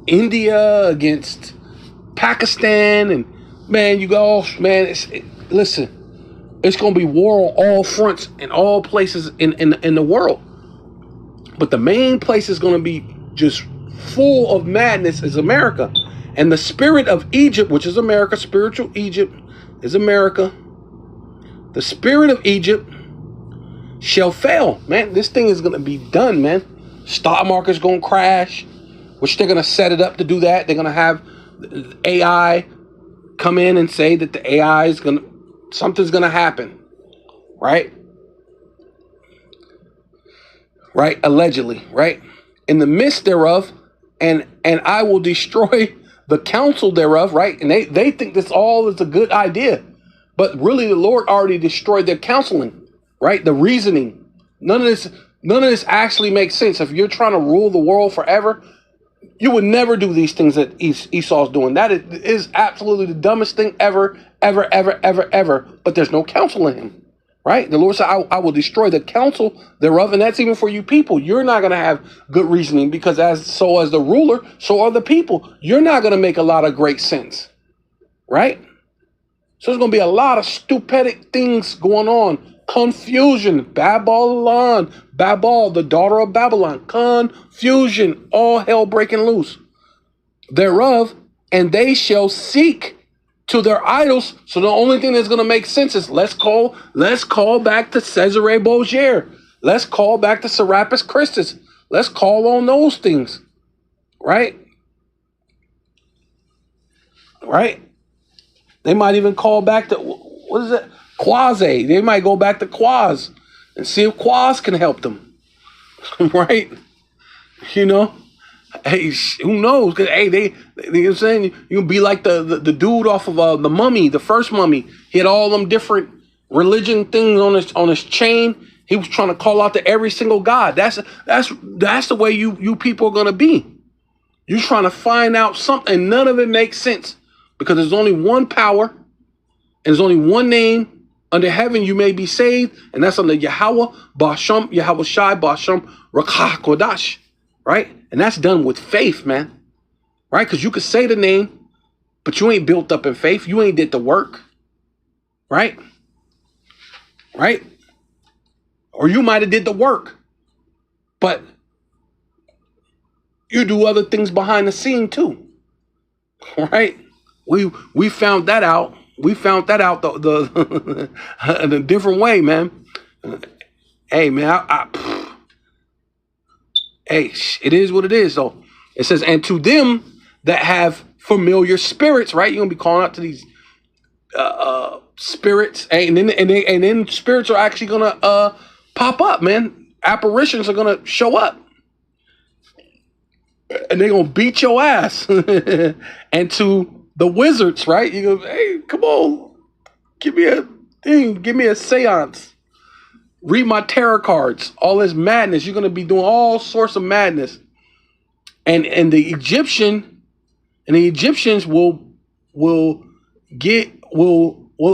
India against Pakistan, and man, you go, man. Listen, it's gonna be war on all fronts in all places in the world. But the main place is gonna be just full of madness is America, and the spirit of Egypt, which is America. Spiritual Egypt is America. The spirit of Egypt shall fail, man. This thing is gonna be done, man. Stock market's gonna crash, which they're gonna set it up to do that. They're gonna have AI come in and say that the AI is something's gonna happen, right? Right, allegedly, right? In the midst thereof, and I will destroy the counsel thereof, right? And they think this all is a good idea, but really the Lord already destroyed their counseling, right? The reasoning. None of this actually makes sense. If you're trying to rule the world forever, you would never do these things that Esau's doing. That is absolutely the dumbest thing ever. But there's no counsel in him, right? The Lord said, I will destroy the counsel thereof. And that's even for you people. You're not going to have good reasoning, because as the ruler, so are the people. You're not going to make a lot of great sense, right? So there's going to be a lot of stupid things going on. Confusion, Babylon, Babal, the daughter of Babylon, confusion, all hell breaking loose thereof, and they shall seek to their idols. So the only thing that's going to make sense is let's call back to Cesare Borgia. Let's call back to Serapis Christus. Let's call on those things, right? Right? They might even call back to, what is it? Quasi. They might go back to Quaz and see if Quaz can help them. Right? You know? Hey, who knows? Cause hey, you know what I'm saying? You can be like the dude off of the Mummy, the first Mummy. He had all them different religion things on his chain. He was trying to call out to every single god. That's the way you people are gonna be. You're trying to find out something. None of it makes sense, because there's only one power and there's only one name under heaven you may be saved, and that's under Yahweh, Basham, Yahweh Shai, Basham, Rakah Kodash, right? And that's done with faith, man, right? Because you could say the name, but you ain't built up in faith. You ain't did the work, right? Right? Or you might have did the work, but you do other things behind the scene too, right? We found that out. We found that out the in a different way, man. Hey, man, hey, it is what it is, though. It says, and to them that have familiar spirits, right? You're gonna be calling out to these spirits, and then spirits are actually gonna pop up, man. Apparitions are gonna show up, and they're gonna beat your ass. And to the wizards, right? You go, hey, come on, give me a thing, give me a seance, read my tarot cards, all this madness. You're gonna be doing all sorts of madness, and the Egyptians will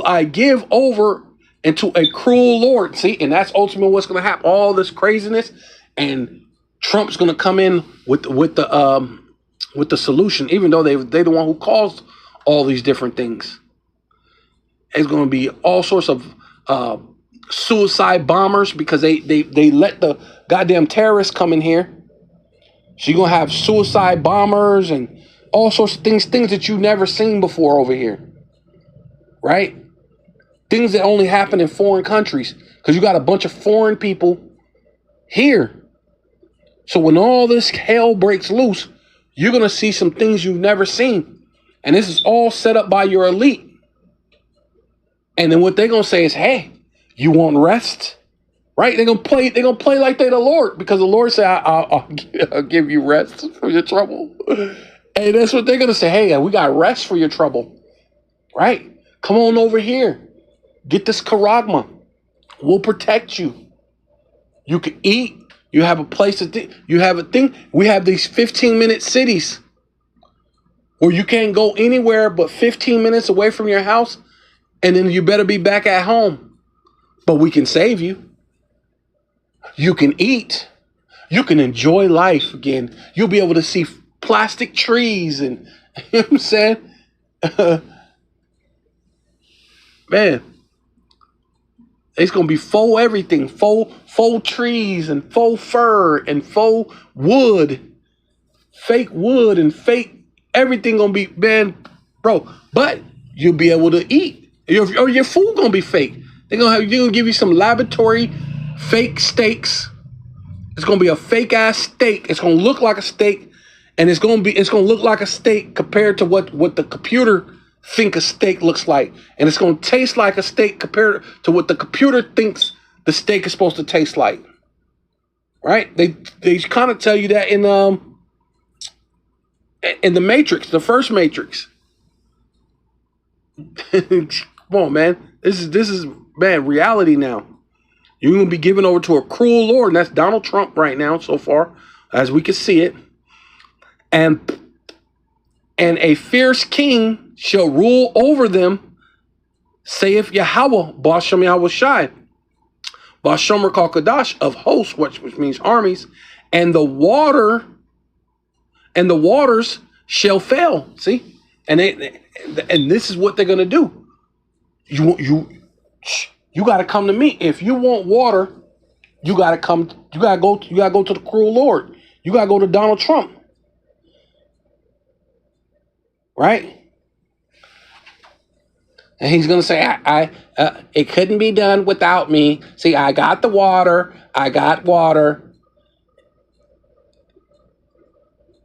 I give over into a cruel Lord. See, and that's ultimately what's gonna happen. All this craziness, and Trump's gonna come in with the solution, even though they're the one who caused all these different things. It's going to be all sorts of suicide bombers because they let the goddamn terrorists come in here. So you're going to have suicide bombers and all sorts of things that you've never seen before over here. Right? Things that only happen in foreign countries because you got a bunch of foreign people here. So when all this hell breaks loose, you're going to see some things you've never seen. And this is all set up by your elite. And then what they're going to say is, hey, you want rest? Right? They're going to play like they're the Lord because the Lord said, I'll give you rest for your trouble. And that's what they're going to say. Hey, we got rest for your trouble. Right? Come on over here. Get this charagma. We'll protect you. You can eat. You have a place to you have a thing. We have these 15-minute cities where you can't go anywhere but 15 minutes away from your house, and then you better be back at home. But we can save you. You can eat. You can enjoy life again. You'll be able to see plastic trees and you know what I'm saying? Man. It's going to be faux everything, faux trees and faux fur and faux wood, fake wood and fake everything going to be, man, bro. But you'll be able to eat. Your food going to be fake. They're going to give you some laboratory fake steaks. It's going to be a fake ass steak. It's going to look like a steak, and it's going to look like a steak compared to what the computer think a steak looks like, and it's going to taste like a steak compared to what the computer thinks the steak is supposed to taste like. Right? They kind of tell you that in the Matrix, the first Matrix. Come on, man. This is man, reality now. You're going to be given over to a cruel Lord, and that's Donald Trump right now so far, as we can see it. And a fierce king shall rule over them, saith Yahweh, Bashem Yahweh Shai, Bashem Rakal of hosts, which means armies, and the waters shall fail. See, and this is what they're gonna do. You got to come to me if you want water. You got to come. You got to go to the cruel Lord. You got to go to Donald Trump. Right? And he's going to say, it couldn't be done without me. See, I got the water. I got water.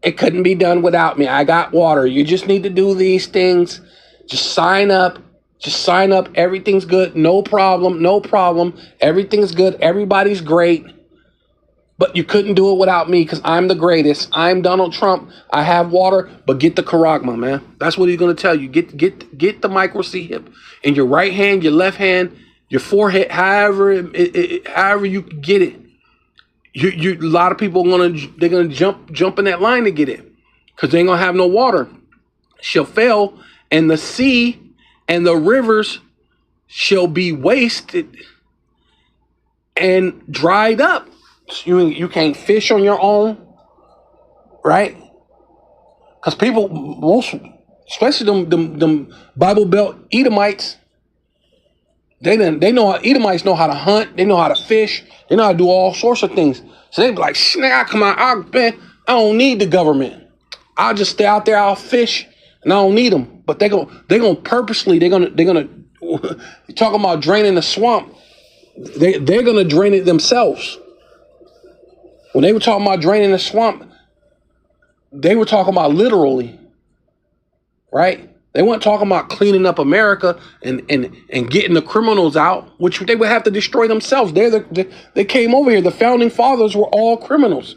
It couldn't be done without me. I got water. You just need to do these things. Just sign up. Just sign up. Everything's good. No problem. No problem. Everything's good. Everybody's great. But you couldn't do it without me because I'm the greatest. I'm Donald Trump. I have water, but get the charagma, man. That's what he's going to tell you. Get the micro C hip in your right hand, your left hand, your forehead, however you can get it. A lot of people they're gonna jump in that line to get it because they ain't gonna have no water. Shall fail, and the sea and the rivers shall be wasted and dried up. You can't fish on your own, right? Because people, especially them Bible Belt Edomites, Edomites know how to hunt, they know how to fish, they know how to do all sorts of things. So they be like, I come out, I don't need the government. I'll just stay out there, I'll fish, and I don't need them. But they're gonna purposely, they're gonna talking about draining the swamp. They're gonna drain it themselves. When they were talking about draining the swamp, they were talking about literally, right? They weren't talking about cleaning up America and getting the criminals out, which they would have to destroy themselves. They came over here. The founding fathers were all criminals.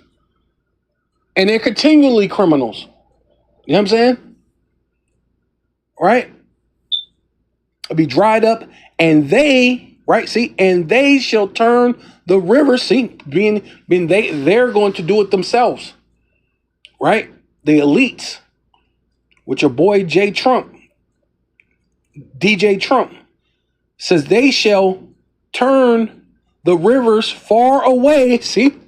And they're continually criminals. You know what I'm saying? Right? It'll be dried up, and they, right? See, and they shall turn the river, see, they're going to do it themselves, right? The elites, with your boy DJ Trump, says they shall turn the rivers far away, see,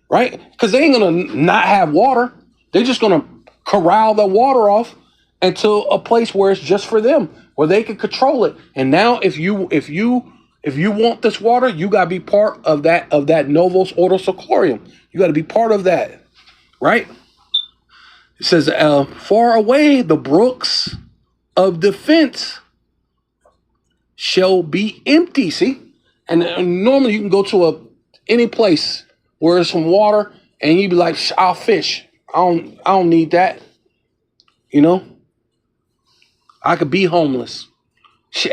right? Because they ain't going to not have water. They're just going to corral the water off until a place where it's just for them, where they can control it. And now if you If you want this water, you got to be part of that Novos Ordo Seclorum. You got to be part of that, right? It says, far away the brooks of defense shall be empty. See? And normally you can go to any place where there's some water and you'd be like, I'll fish. I don't need that. You know? I could be homeless.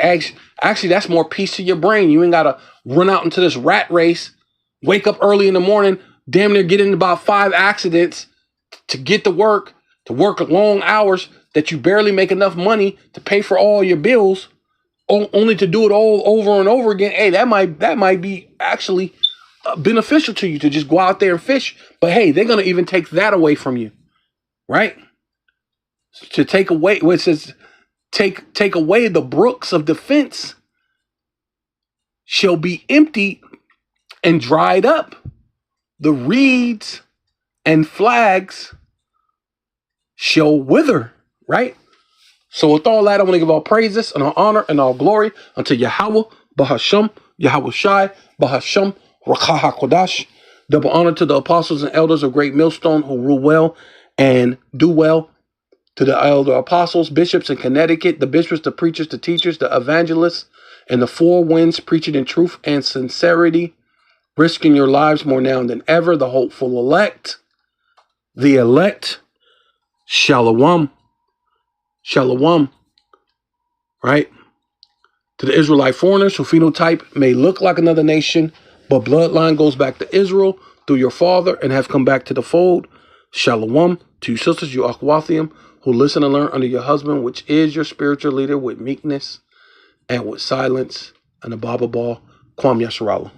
Actually, that's more peace to your brain. You ain't got to run out into this rat race, wake up early in the morning, damn near get in about 5 accidents to get to work long hours that you barely make enough money to pay for all your bills, only to do it all over and over again. Hey, that might be actually beneficial to you to just go out there and fish. But hey, they're going to even take that away from you, right? To take away, what it says, take away the brooks of defense shall be empty and dried up. The reeds and flags shall wither, right? So with all that, I want to give all praises and all honor and all glory unto Yahweh, Bahasham, Yahweh Shai, Bahasham, Rakah HaKodash. Double honor to the apostles and elders of Great Millstone who rule well and do well. To the elder apostles, bishops in Connecticut, the bishops, the preachers, the teachers, the evangelists, and the 4 winds preaching in truth and sincerity, risking your lives more now than ever, the hopeful elect, Shalom, right? To the Israelite foreigners who phenotype may look like another nation, but bloodline goes back to Israel through your father and have come back to the fold. Shalom to you sisters, you Akhwathium, who listen and learn under your husband, which is your spiritual leader, with meekness and with silence, and a Baba Ball, Kwam Yasharala.